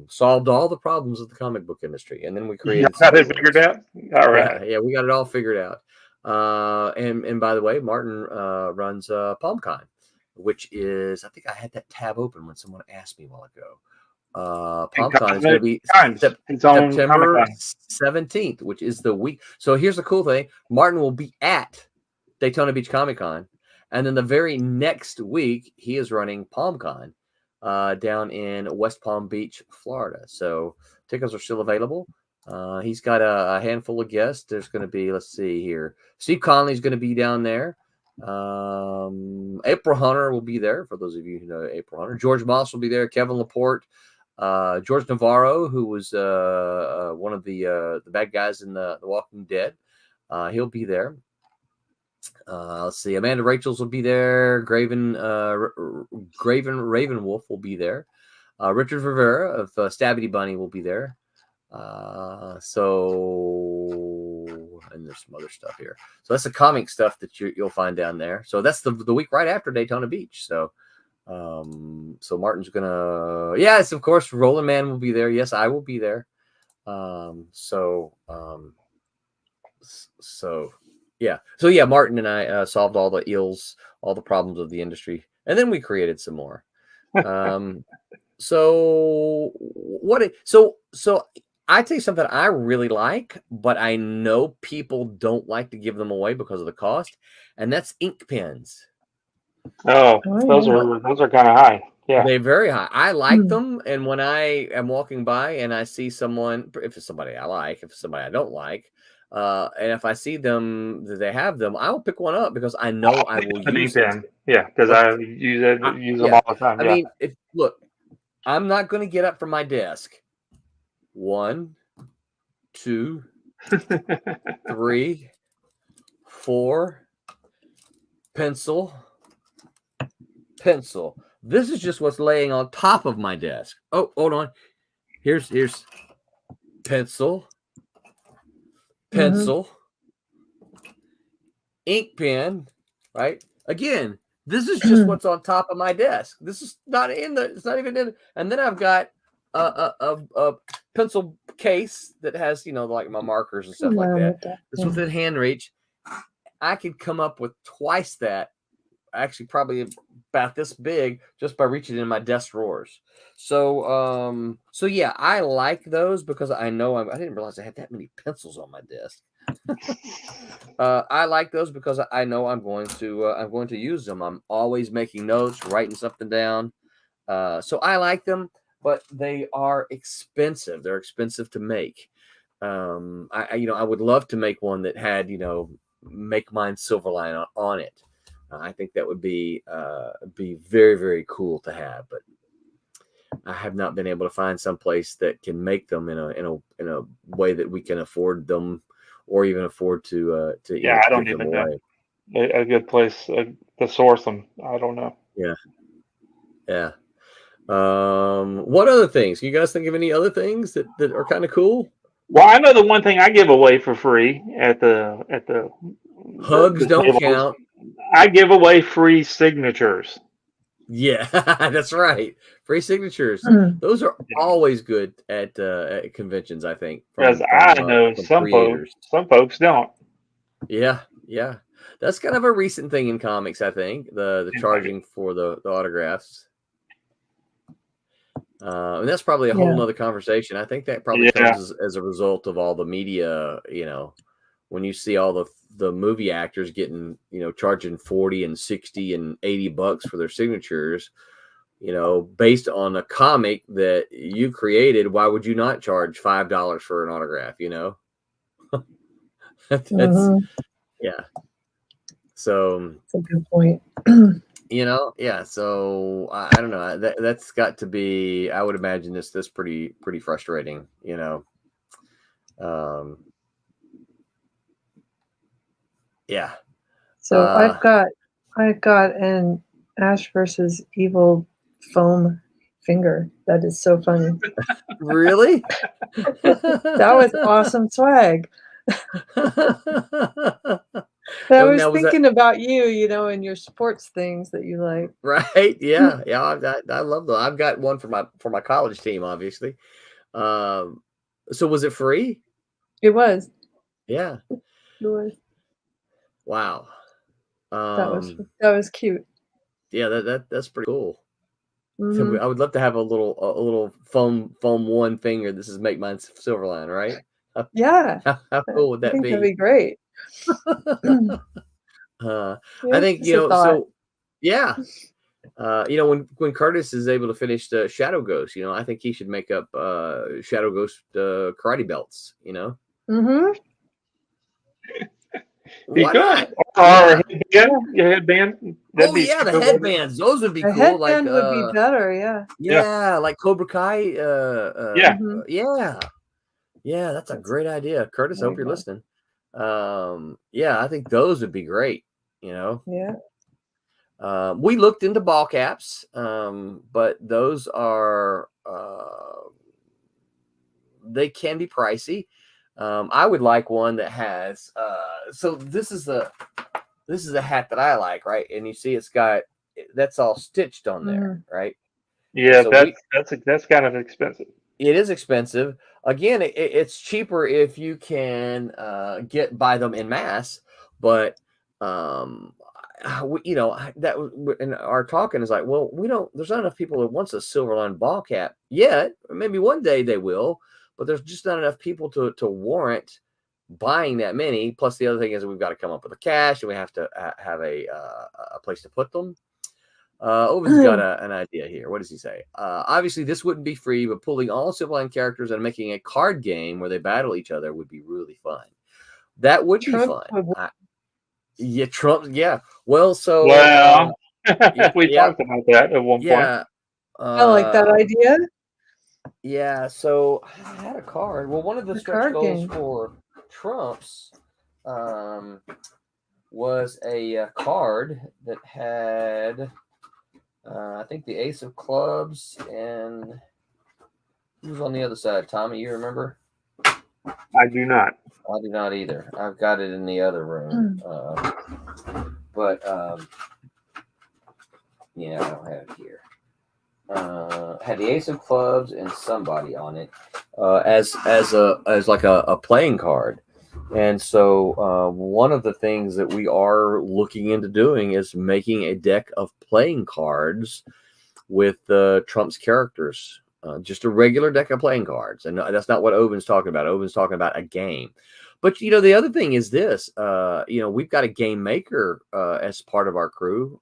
S5: solved all the problems of the comic book industry, and then we created.
S6: Got it figured out. All right.
S5: Yeah, we got it all figured out. And by the way, Martin runs PalmCon, which is, I think I had that tab open when someone asked me a while ago. PalmCon is going to be September 17th, which is the week. So here's the cool thing: Martin will be at Daytona Beach Comic Con, and then the very next week he is running PalmCon down in West Palm Beach, Florida. So tickets are still available. He's got a handful of guests. There's going to be, let's see here, Steve Conley's going to be down there. April Hunter will be there, for those of you who know April Hunter. George Moss will be there. Kevin Laporte, George Navarro, who was one of the bad guys in the Walking Dead. He'll be there. Let's see, Amanda Rachels will be there. Graven Ravenwolf will be there. Richard Rivera of Stabby Bunny will be there. And there's some other stuff here. So that's the comic stuff that you'll find down there. So that's the week right after Daytona Beach. So Martin's gonna, yes, of course, Roland Man will be there. Yes, I will be there. So Martin and I solved all the ills, all the problems of the industry, and then we created some more. So I tell you something I really like, but I know people don't like to give them away because of the cost, and that's ink pens.
S6: Those are kind of high. Yeah,
S5: they're very high. I like them, and when I am walking by and I see someone, if it's somebody I like, if it's somebody I don't like, and if I see them, they have them, I will pick one up because I know I will use it.
S6: Yeah, because I use them all the time.
S5: I mean, look, I'm not going to get up from my desk. 1, 2, 3, 4. Pencil. This is just what's laying on top of my desk. Oh, hold on. Here's pencil. Ink pen, right? Again, this is just what's on top of my desk. This is not it's not even in. And then I've got a pencil case that has, like my markers and stuff like that. It's within hand reach. I could come up with twice that, actually probably about this big, just by reaching in my desk drawers. So yeah, I like those because I know I didn't realize I had that many pencils on my desk. I like those because I know I'm going to use them. I'm always making notes, writing something down. So I like them, but they are expensive. They're expensive to make. I would love to make one that had, make mine Silverline on it. I think that would be very, very cool to have, but I have not been able to find some place that can make them in a way that we can afford them, or even afford to
S6: I don't even know a good place to source them. I don't know.
S5: Yeah. What other things? Can you guys think of any other things that are kind of cool?
S6: Well, I know the one thing I give away for free at the
S5: hugs don't count.
S6: I give away free signatures.
S5: Yeah, that's right. Free signatures.
S7: Mm.
S5: Those are always good at conventions, I think.
S6: Because I know
S5: From
S6: some
S5: creators.
S6: folks don't.
S5: Yeah, yeah. That's kind of a recent thing in comics, I think. The charging for the autographs. And that's probably a whole nother conversation. I think that probably comes as a result of all the media, when you see all the movie actors getting, charging 40 and 60 and $80 for their signatures, based on a comic that you created. Why would you not charge $5 for an autograph? That's yeah. So
S7: that's a good point.
S5: So I don't know. That's got to be. I would imagine this pretty frustrating. Yeah.
S7: So I've got an Ash versus Evil foam finger. That is so funny.
S5: Really?
S7: That was awesome swag. I was thinking about you, and your sports things that you like.
S5: Right? Yeah, yeah. I love them. I've got one for my college team, obviously. So was it free?
S7: It was.
S5: Yeah.
S7: It was.
S5: Wow.
S7: That was cute.
S5: Yeah, that's pretty cool.
S7: Mm-hmm.
S5: I would love to have a little foam one finger. This is Make Mine Silverline, right?
S7: Yeah.
S5: How cool would that be?
S7: That'd be great.
S5: I think so. Yeah. When Kurtis is able to finish the Shadow Ghost, I think he should make up Shadow Ghost karate belts.
S7: Mm-hmm.
S5: Why not?
S6: Or headband.
S5: The headbands. Those would be cool.
S7: Headband would be better. Yeah.
S5: Yeah, like Cobra Kai.
S6: Yeah.
S5: Yeah, that's a great idea. Kurtis, I hope you're listening. I think those would be great.
S7: Yeah.
S5: We looked into ball caps, but those are they can be pricey. I would like one that has so this is a hat that I like, right? And you see that's all stitched on there, right?
S6: Yeah, so that's kind of expensive.
S5: It is expensive. Again, it's cheaper if you can buy them in mass, but that in our talking is like, well, there's not enough people that wants a Silverline ball cap yet. Maybe one day they will, but there's just not enough people to warrant buying that many. Plus, the other thing is we've got to come up with the cash, and we have to have a place to put them. Owen's got an idea here. What does he say? Obviously, this wouldn't be free, but pulling all Silverline characters and making a card game where they battle each other would be really fun. That would be fun. Trump. Yeah. Well, so.
S6: Well, we talked about that at one point.
S7: I like that idea.
S5: Yeah. So I had a card. Well, one of the stretch goals for Trump's was a card that had. I think the Ace of Clubs, and who's on the other side? Tommy, you remember?
S6: I do not.
S5: I do not either. I've got it in the other room. But I don't have it here. Had the Ace of Clubs and somebody on it as like a playing card. And so one of the things that we are looking into doing is making a deck of playing cards with Trump's characters, just a regular deck of playing cards. And that's not what Owen's talking about. Owen's talking about a game. But, the other thing is this, we've got a game maker as part of our crew.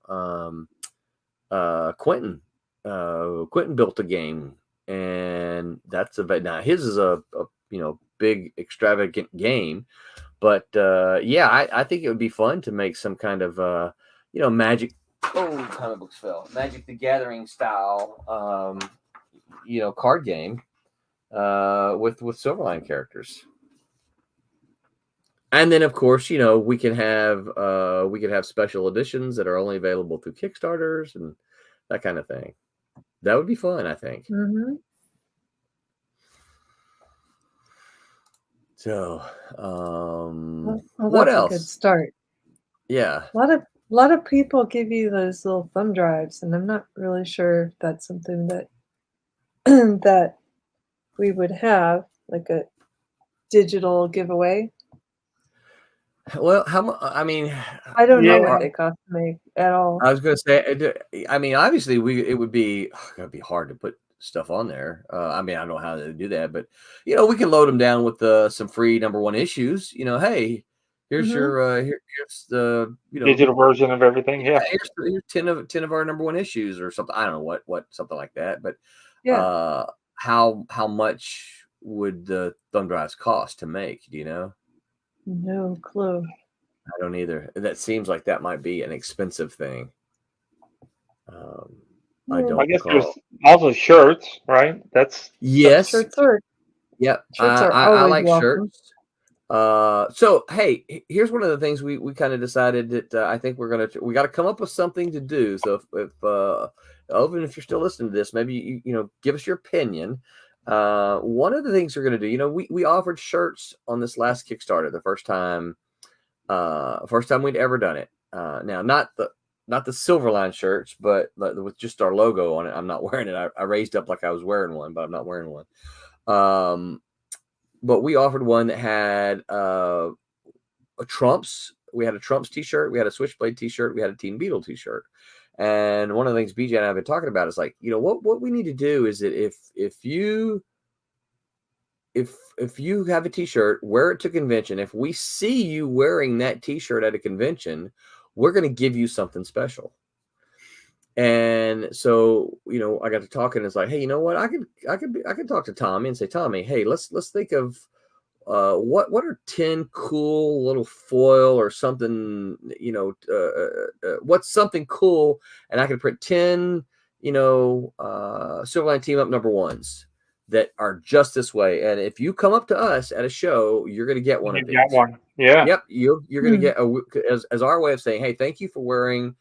S5: Quentin built a game, and now his is a big extravagant game, but I think it would be fun to make some kind of Magic comic books fell Magic the Gathering style card game with Silverline characters. And then of course we can have special editions that are only available through Kickstarters and that kind of thing. That would be fun, I think.
S7: Mm-hmm.
S5: So,
S7: well,
S5: what
S7: that's
S5: else?
S7: A good start.
S5: Yeah.
S7: A A lot of people give you those little thumb drives, and I'm not really sure if that's something that that we would have, like a digital giveaway.
S5: Well, how much? I mean,
S7: I don't know
S6: Yeah.
S7: what they cost to make at all.
S5: I was going to say, I mean, obviously, it would be gonna be hard to put stuff on there. I mean, I don't know how to do that, but we can load them down with some free #1 issues. Hey, here's your here's the
S6: Digital version of everything. Yeah.
S5: here's 10 of our #1 issues or something. I don't know what something like that, but
S7: Yeah.
S5: how much would the thumb drives cost to make? Do you know?
S7: No clue.
S5: I don't either. That seems like that might be an expensive thing. I don't
S6: I guess
S5: recall.
S6: there's also shirts, right? That's
S5: Yes.
S7: Shirts are
S5: Yep.
S7: shirts are
S5: I
S7: always
S5: like
S7: welcome.
S5: shirts. So hey, here's one of the things we kind of decided that I think we got to come up with something to do. So if Oven, if you're still listening to this, maybe you give us your opinion. One of the things we're going to do, we offered shirts on this last Kickstarter, the first time we'd ever done it. Now not the Silverline shirts, but with just our logo on it. I'm not wearing it. I raised up like I was wearing one, but I'm not wearing one. But we offered one that had a Trumps. We had a Trumps t-shirt. We had a Switchblade t-shirt. We had a Teen Beetle t-shirt. And one of the things BJ and I have been talking about is like, what we need to do is that if you have a t-shirt, wear it to convention. If we see you wearing that t-shirt at a convention, we're going to give you something special. And so, I got to talking. It's like, hey, you know what? I could talk to Tommy and say, Tommy, hey, let's think of what are 10 cool little foil or something, what's something cool, and I could print 10, Silverline Team Up #1s that are just this way. And if you come up to us at a show, you're going to get one of these.
S6: Got one. Yeah.
S5: Yep, you're going to get as our way of saying, hey, thank you for wearing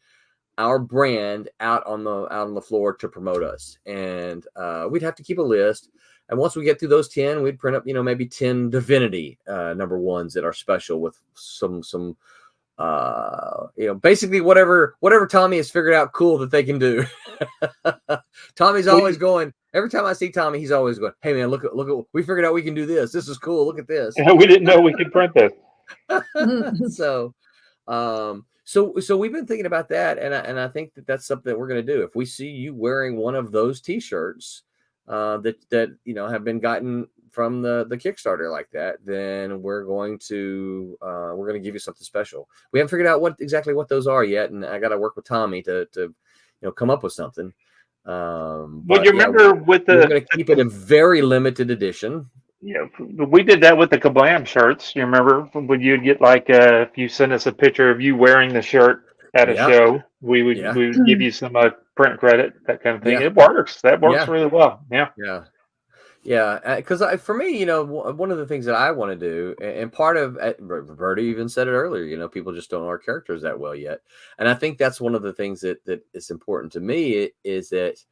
S5: our brand out on the floor to promote us. And we'd have to keep a list. And once we get through those 10, we'd print up, maybe 10 Divinity #1s that are special with some basically whatever Tommy has figured out cool that they can do. Tommy's always going. Every time I see Tommy, he's always going, hey man, look at we figured out we can do this. This is cool. Look at this.
S6: We didn't know we could print this.
S5: So we've been thinking about that, and I think that's something that we're going to do. If we see you wearing one of those t-shirts that have been gotten from the Kickstarter like that, then we're going to give you something special. We haven't figured out exactly what those are yet, and I got to work with Tommy to come up with something.
S6: Well, you remember
S5: we're going to keep it a very limited edition.
S6: Yeah, we did that with the Kablam shirts. You remember when you'd get if you send us a picture of you wearing the shirt at a show, we would give you some print credit, that kind of thing. It works. That works really well.
S5: Yeah. Because for me, one of the things that I want to do, and part of Roberta even said it earlier, people just don't know our characters that well yet, and I think that's one of the things that is important to me is that.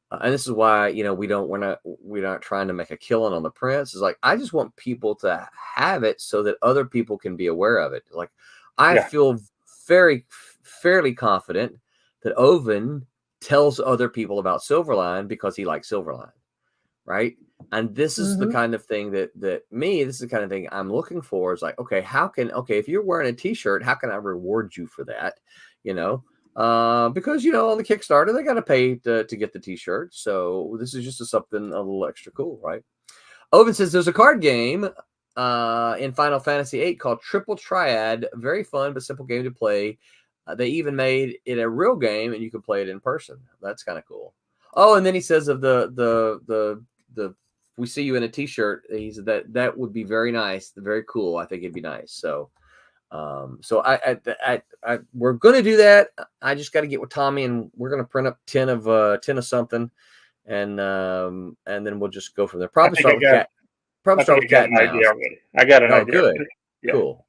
S5: And this is why, we're not trying to make a killing on the prints. It's like, I just want people to have it so that other people can be aware of it. Like, I feel fairly confident that Oven tells other people about Silverline because he likes Silverline. Right. And this is the kind of thing this is the kind of thing I'm looking for. Is like, okay, if you're wearing a t-shirt, how can I reward you for that? Because on the Kickstarter they got to pay to get the t-shirt, so this is just something a little extra cool, right? Oven says there's a card game in Final Fantasy VIII called Triple Triad, very fun but simple game to play. They even made it a real game, and you can play it in person. That's kind of cool. Oh, and then he says of the we see you in a t-shirt. He said that would be very nice, very cool. I think it'd be nice. So. We're going to do that. I just got to get with Tommy, and we're going to print up 10 of something, and then we'll just go from there. Probably start with cat. Probably start with cat and mouse.
S6: I got an idea.
S5: Good. Yeah. Cool.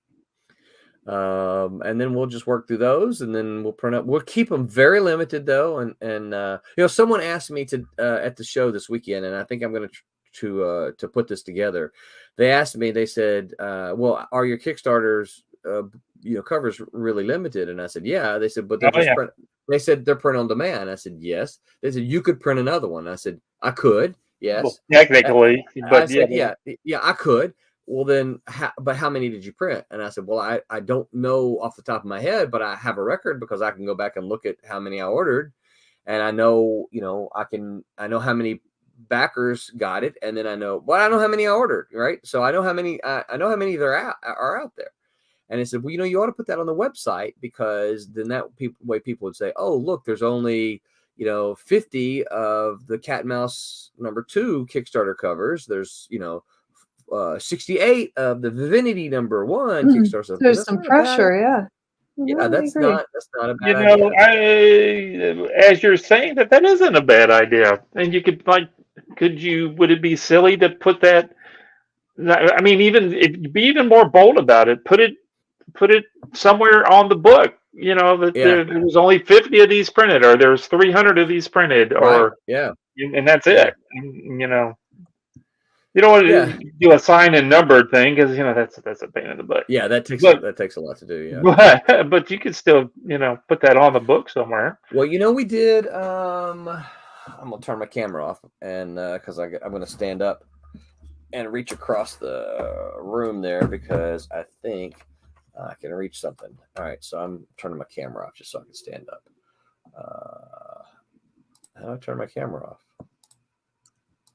S5: And then we'll just work through those, and then we'll print up. We'll keep them very limited though, and someone asked me to at the show this weekend, and I think I'm going to put this together. They asked me. They said, "Well, are your Kickstarters covers really limited. And I said, yeah. They said, but they're just print. They said they're print on demand. I said, yes. They said, you could print another one. I said, I could. Yes.
S6: Well, technically,
S5: but I said, yeah, I could. Well, then, but how many did you print? And I said, well, I don't know off the top of my head, but I have a record because I can go back and look at how many I ordered. And I know, I know how many backers got it. And then I know how many I ordered. Right. So I know how many, are out there. And I said, well, you ought to put that on the website, because then way people would say, oh, look, there's only, 50 of the Cat and Mouse #2 Kickstarter covers. There's, 68 of the Divinity #1 Kickstarter.
S7: There's some pressure. Yeah.
S5: Yeah, that's not a bad idea.
S6: As you're saying that isn't a bad idea. And you could would it be silly to put that? I mean, be even more bold about it. Put it somewhere on the book, that there was only 50 of these printed, or there's 300 of these printed, or and that's it. You don't want to do a sign and numbered thing, because that's a pain in the butt.
S5: Yeah, that takes a lot to do.
S6: Yeah, but you could still put that on the book somewhere.
S5: Well, we did. I'm gonna turn my camera off, and because I'm gonna stand up and reach across the room there, because I think I can reach something. All right, so I'm turning my camera off just so I can stand up. How do I turn my camera off?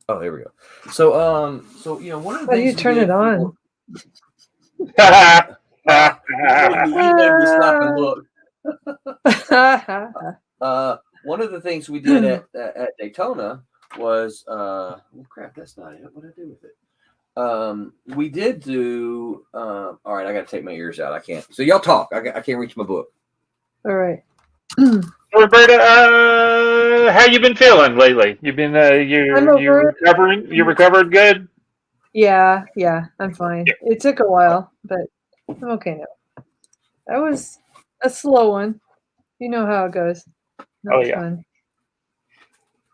S5: Oh, there we go. So, one of the things.
S7: How do you turn it on?
S5: You made me stop and look. One of the things we did at Daytona was, well, crap, that's not it. What did I do with it? We did do. All right, I got to take my ears out. I can't. So y'all talk. I can't reach my book.
S7: All right.
S6: Roberta, how you been feeling lately? You've been you recovering? You recovered good?
S7: Yeah, I'm fine. It took a while, but I'm okay now. That was a slow one. You know how it goes. Not fun.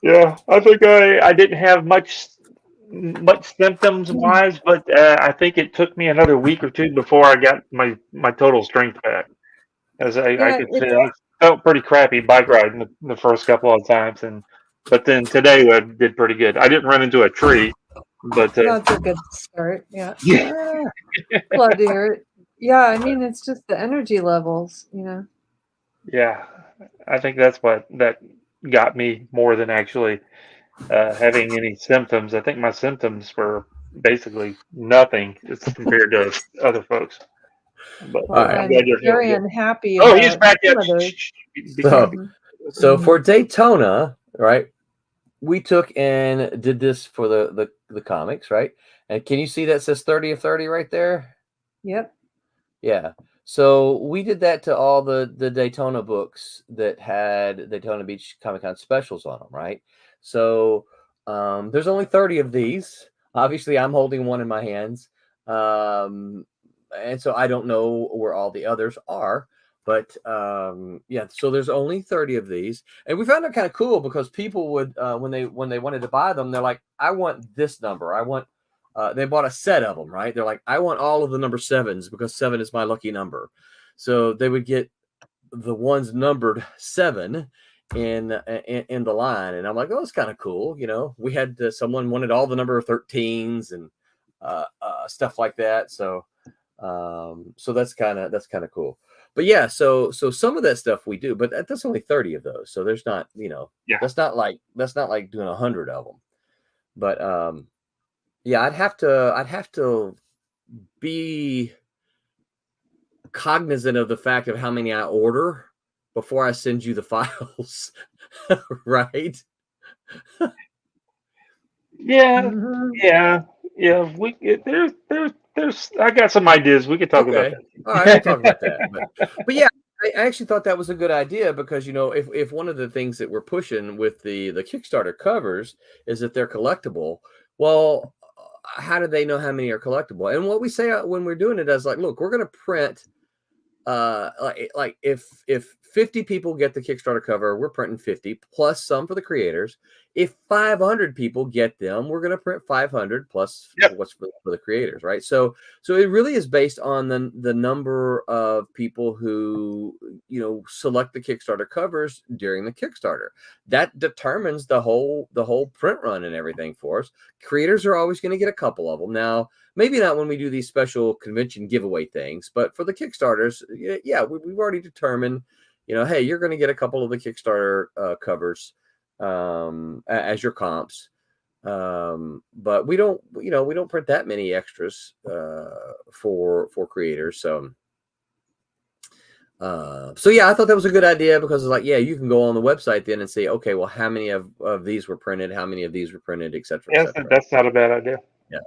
S6: Yeah, I think I didn't have much symptoms wise, but I think it took me another week or two before I got my total strength back. As I could say, I felt pretty crappy bike riding the first couple of times, but then today I did pretty good. I didn't run into a tree, but
S7: that's a good start. Yeah. Glad to hear it. Yeah, I mean, it's just the energy levels,
S6: Yeah, I think that's what that got me more than actually having any symptoms. I think my symptoms were basically nothing compared to other folks. But
S7: I'm very unhappy.
S6: Oh, he's back yet.
S5: So for Daytona, right? We took and did this for the comics, right? And can you see that says 30 of 30 right there?
S7: Yep.
S5: Yeah. So we did that to all the Daytona books that had Daytona Beach Comic Con specials on them, right? So there's only 30 of these. Obviously, I'm holding one in my hands. And so I don't know where all the others are. But so there's only 30 of these. And we found it kind of cool because people would, when they wanted to buy them, they're like, I want this number. I want, they bought a set of them, right? They're like, I want all of the number 7s because 7 is my lucky number. So they would get the ones numbered 7 in the line. And I'm like, oh, it's kind of cool. We had someone wanted all the number 13s and stuff like that. So that's kind of cool. But yeah, so some of that stuff we do, but that's only 30 of those. So there's not, that's not like doing 100 of them. But I'd have to be cognizant of the fact of how many I order before I send you the files, right?
S6: Yeah. There's. I got some ideas. We could talk about that.
S5: All right, we'll talk about that. But yeah, I actually thought that was a good idea because if one of the things that we're pushing with the Kickstarter covers is that they're collectible, well, how do they know how many are collectible? And what we say when we're doing it is like, look, we're going to print like if 50 people get the Kickstarter cover, we're printing 50 plus some for the creators. If 500 people get them, we're going to print 500 plus what's for the creators, right? So it really is based on the number of people who, you know, select the Kickstarter covers during the Kickstarter. That determines the whole print run and everything for us. Creators are always going to get a couple of them. Now, maybe not when we do these special convention giveaway things, but for the Kickstarters, yeah, we've already determined, you know, hey, you're going to get a couple of the Kickstarter covers as your comps. But we don't print that many extras for creators. So yeah, I thought that was a good idea because it's like, yeah, you can go on the website then and say, okay, well, how many of these were printed, how many of these were printed, et cetera, et cetera.
S6: That's not a bad idea.
S5: Yeah.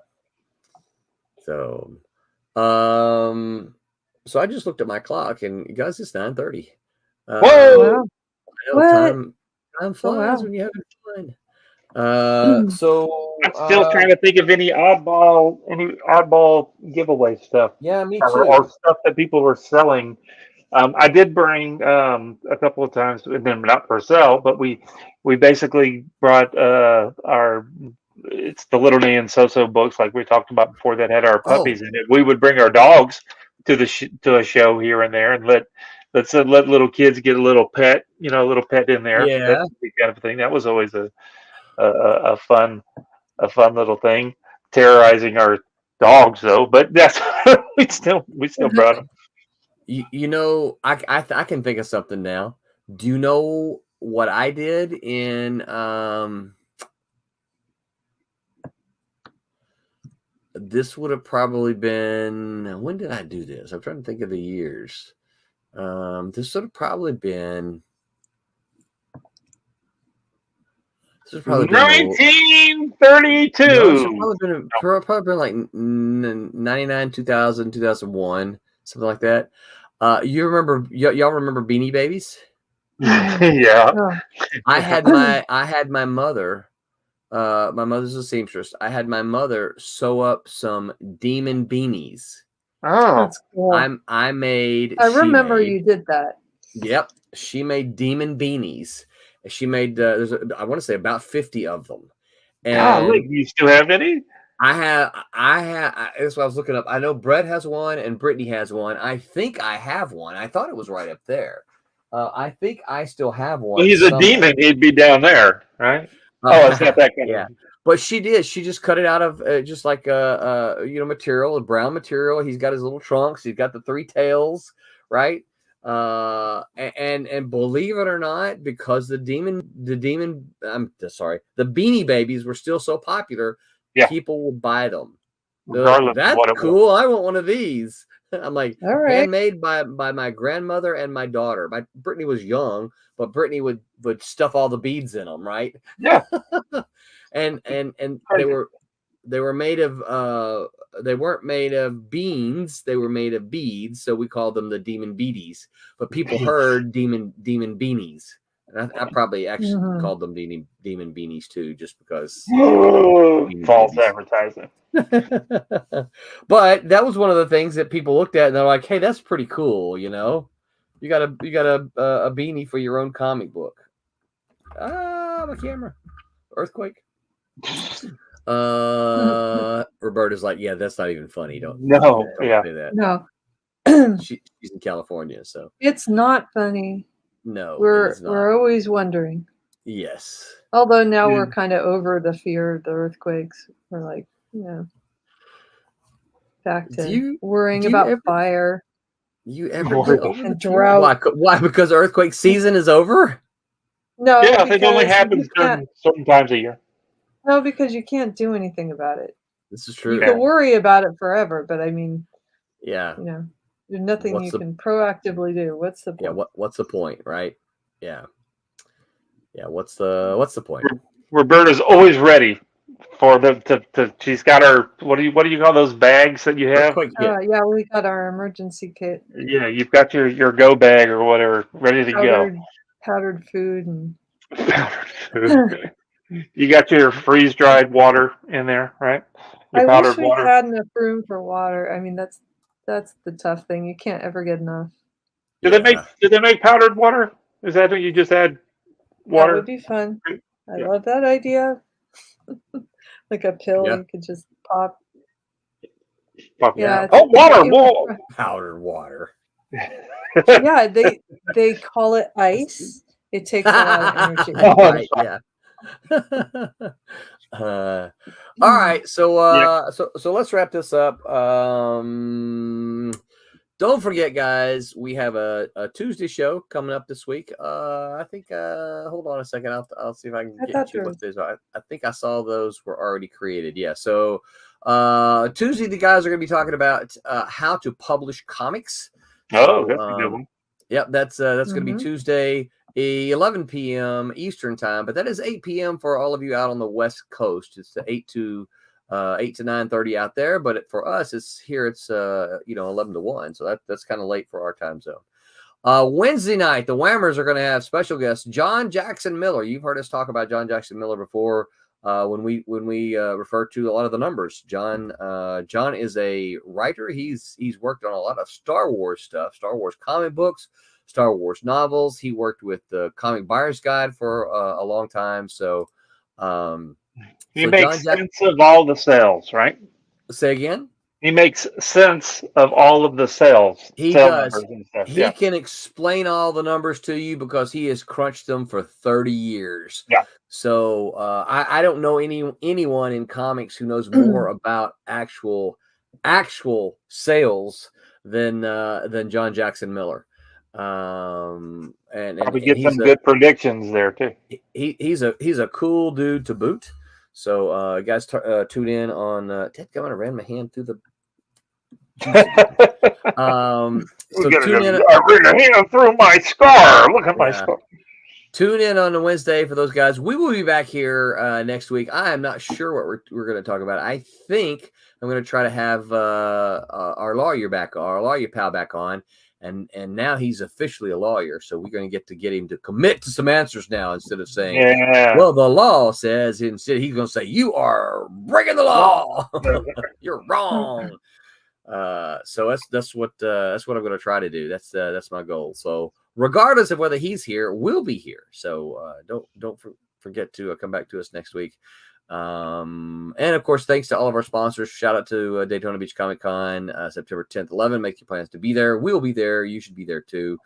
S5: So, so I just looked at my clock, and guys, it's 9:30.
S6: Whoa!
S5: Time flies when you're having fun. So
S6: I'm still trying to think of any oddball giveaway stuff.
S5: Yeah, me
S6: too. Or stuff that people were selling. I did bring a couple of times, and then not for sale, but we basically brought it's the Little Knee and So-So books, like we talked about before, that had our puppies in it. We would bring our dogs to to a show here and there, and let little kids get a little pet, you know, a little pet in there.
S5: Yeah,
S6: that kind of thing. That was always a fun little thing. Terrorizing our dogs though, but that's we still brought them.
S5: You know, I can think of something now. Do you know what I did in this would have probably been, when did I do this? I'm trying to think of the years. This would have probably been
S6: 1932.
S5: No, probably been like 99, 2000, 2001, something like that. You remember? Y'all remember Beanie Babies?
S6: Yeah.
S5: I had my mother. My mother's a seamstress. I had my mother sew up some demon beanies.
S6: Oh,
S7: that's cool.
S5: I remember
S7: you did that.
S5: Yep, she made demon beanies. She made I want to say about 50 of them. And
S6: do you still have any?
S5: I have. That's what I was looking up. I know Brett has one and Brittany has one. I think I have one. I thought it was right up there. I think I still have one.
S6: Well, he's a demon. He'd be down there, right? It's not that kind
S5: of. But she did. She just cut it out of just like material, a brown material. He's got his little trunks. He's got the three tails, right? And believe it or not, because the Beanie Babies were still so popular, people would buy them. That's cool. I want one of these. I'm like, all right. Handmade by my grandmother and my daughter. Brittany was young, but Brittany would stuff all the beads in them, right?
S6: Yeah.
S5: and they were made of they weren't made of beans, they were made of beads, so we called them the demon beaties. But people heard demon beanies. And I probably actually called them demon beanies too, just because
S6: false advertising.
S5: But that was one of the things that people looked at and they're like, hey, that's pretty cool, you know. You got a beanie for your own comic book. My camera. Earthquake. Roberta's like, yeah, that's not even funny. Don't say that.
S7: No.
S5: She's in California, so
S7: it's not funny.
S5: No,
S7: we're always wondering.
S5: Yes.
S7: Although now we're kind of over the fear of the earthquakes. We're like, back to worrying about fire.
S5: You ever get over
S7: the drought?
S5: Why? Because earthquake season is over?
S7: No.
S6: Yeah, it only happens during certain times a year.
S7: No, because you can't do anything about it.
S5: This is true.
S7: You can worry about it forever, but I mean,
S5: there's
S7: nothing you can proactively do. What's the point?
S5: Yeah, what's the point, right? Yeah. Yeah, what's the point?
S6: Roberta's always ready for she's got her what do you call those bags that you have?
S7: We got our emergency kit.
S6: Yeah, you've got your go bag or whatever ready to go.
S7: Powdered food and
S6: powdered food. You got your freeze-dried water in there, right?
S7: I wish we had enough room for water. I mean, that's the tough thing. You can't ever get enough.
S6: Do they make powdered water? Is that what you just add
S7: That
S6: water?
S7: would be fun. I
S6: Yeah.
S7: love that idea. Like a pill
S5: Yeah.
S7: you could just pop.
S6: Pop it
S7: Yeah,
S6: out.
S7: it's
S6: Oh, water!
S7: it
S6: Whoa!
S7: was-
S5: Powdered water.
S7: yeah, they call it ice. It takes a lot of energy.
S5: Right, yeah. All right, so let's wrap this up. Don't forget, guys, we have a Tuesday show coming up this week. I think. Hold on a second. I'll see if I can get you what those are. I think I saw those were already created. Yeah. So Tuesday, the guys are going to be talking about how to publish comics.
S6: Oh, that's a good one.
S5: Yep, that's going to be Tuesday, 11 p.m. Eastern time, but that is 8 p.m. for all of you out on the West Coast. It's 8 to 9:30 out there, but for us, it's 11 to 1, so that's kind of late for our time zone. Wednesday night, the Whammers are going to have special guest John Jackson Miller. You've heard us talk about John Jackson Miller before when we refer to a lot of the numbers. John is a writer. He's worked on a lot of Star Wars stuff, Star Wars comic books, Star Wars novels. He worked with the Comic Buyer's Guide for a long time. So
S6: he makes sense of all the sales, right?
S5: Say again?
S6: He makes sense of all of the sales.
S5: He does. And stuff. He can explain all the numbers to you because he has crunched them for 30 years.
S6: Yeah.
S5: So I don't know anyone in comics who knows more about actual sales than John Jackson Miller. And
S6: probably get some good predictions there too.
S5: He's a cool dude to boot. So guys, tune in on. I ran my hand through the.
S6: So tune in. I ran a hand through my scar. Look at my scar.
S5: Tune in on the Wednesday for those guys. We will be back here next week. I am not sure what we're going to talk about. I think I'm going to try to have our lawyer pal back on. And now he's officially a lawyer, so we're going to get him to commit to some answers now instead of saying, well, the law says. Instead, he's going to say, you are breaking the law. You're wrong. So that's what I'm going to try to do. That's my goal. So regardless of whether he's here, we'll be here. So don't forget to come back to us next week. And of course, thanks to all of our sponsors. Shout out to Daytona Beach Comic Con, September 10th, 11. Make your plans to be there. We'll be there. You should be there too.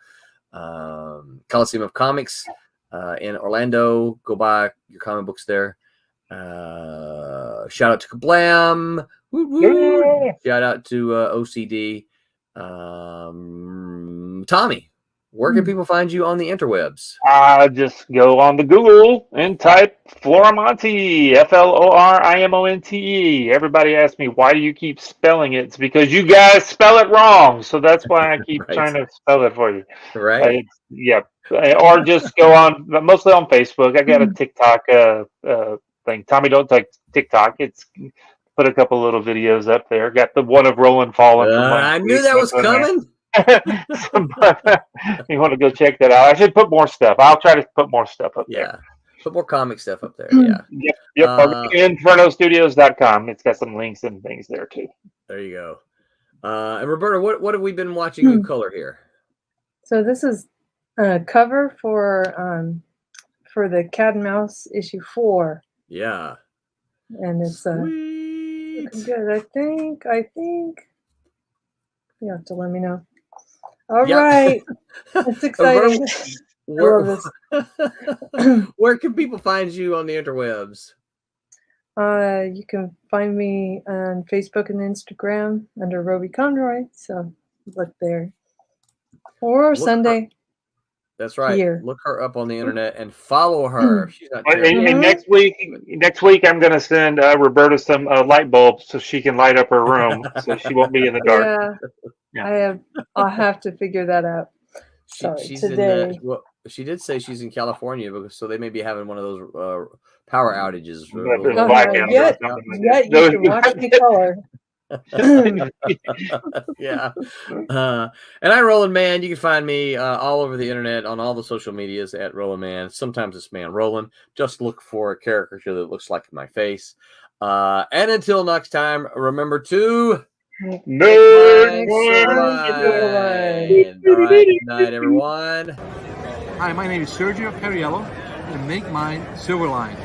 S5: Coliseum of Comics in Orlando. Go buy your comic books there. Shout out to Kablam. Woo-woo. Shout out to OCD. Tommy, where can people find you on the interwebs?
S6: Just go on the Google and type Florimonte, Florimonte. Everybody asks me, why do you keep spelling it? It's because you guys spell it wrong. So that's why I keep trying to spell it for you.
S5: Right.
S6: Or just go on, mostly on Facebook. I got a TikTok thing. Tommy Don't Take TikTok. It's put a couple little videos up there. Got the one of Roland falling.
S5: I knew that was coming.
S6: You want to go check that out? I should put more stuff. I'll try to put more stuff up there.
S5: Put more comic stuff up there. Yeah.
S6: Yep. InfernoStudios.com. It's got some links and things there too.
S5: There you go. And Roberta, what have we been watching in color here?
S7: So this is a cover for the Cat and Mouse issue 4.
S5: Yeah.
S7: And it's looking good. I think you have to let me know. All right. It's exciting.
S5: Where can people find you on the interwebs?
S7: You can find me on Facebook and Instagram under Roby Conroy. So look there. Or Sunday.
S5: That's right.
S7: Here.
S5: Look her up on the internet and follow her. She's not
S6: and next week, I'm going to send Roberta some light bulbs so she can light up her room, so she won't be in the dark.
S7: Yeah. I'll have to figure that out.
S5: She's
S7: today.
S5: She did say she's in California, so they may be having one of those power outages.
S7: You can watch me color.
S5: Yeah. And I'm Roland Man. You can find me all over the internet on all the social medias at Roland Man. Sometimes it's Man Roland. Just look for a caricature that looks like my face. And until next time, remember to
S6: Nerd
S5: Silverline. All right, good night, everyone.
S8: Hi, my name is Sergio Cariello, and make mine Silverline.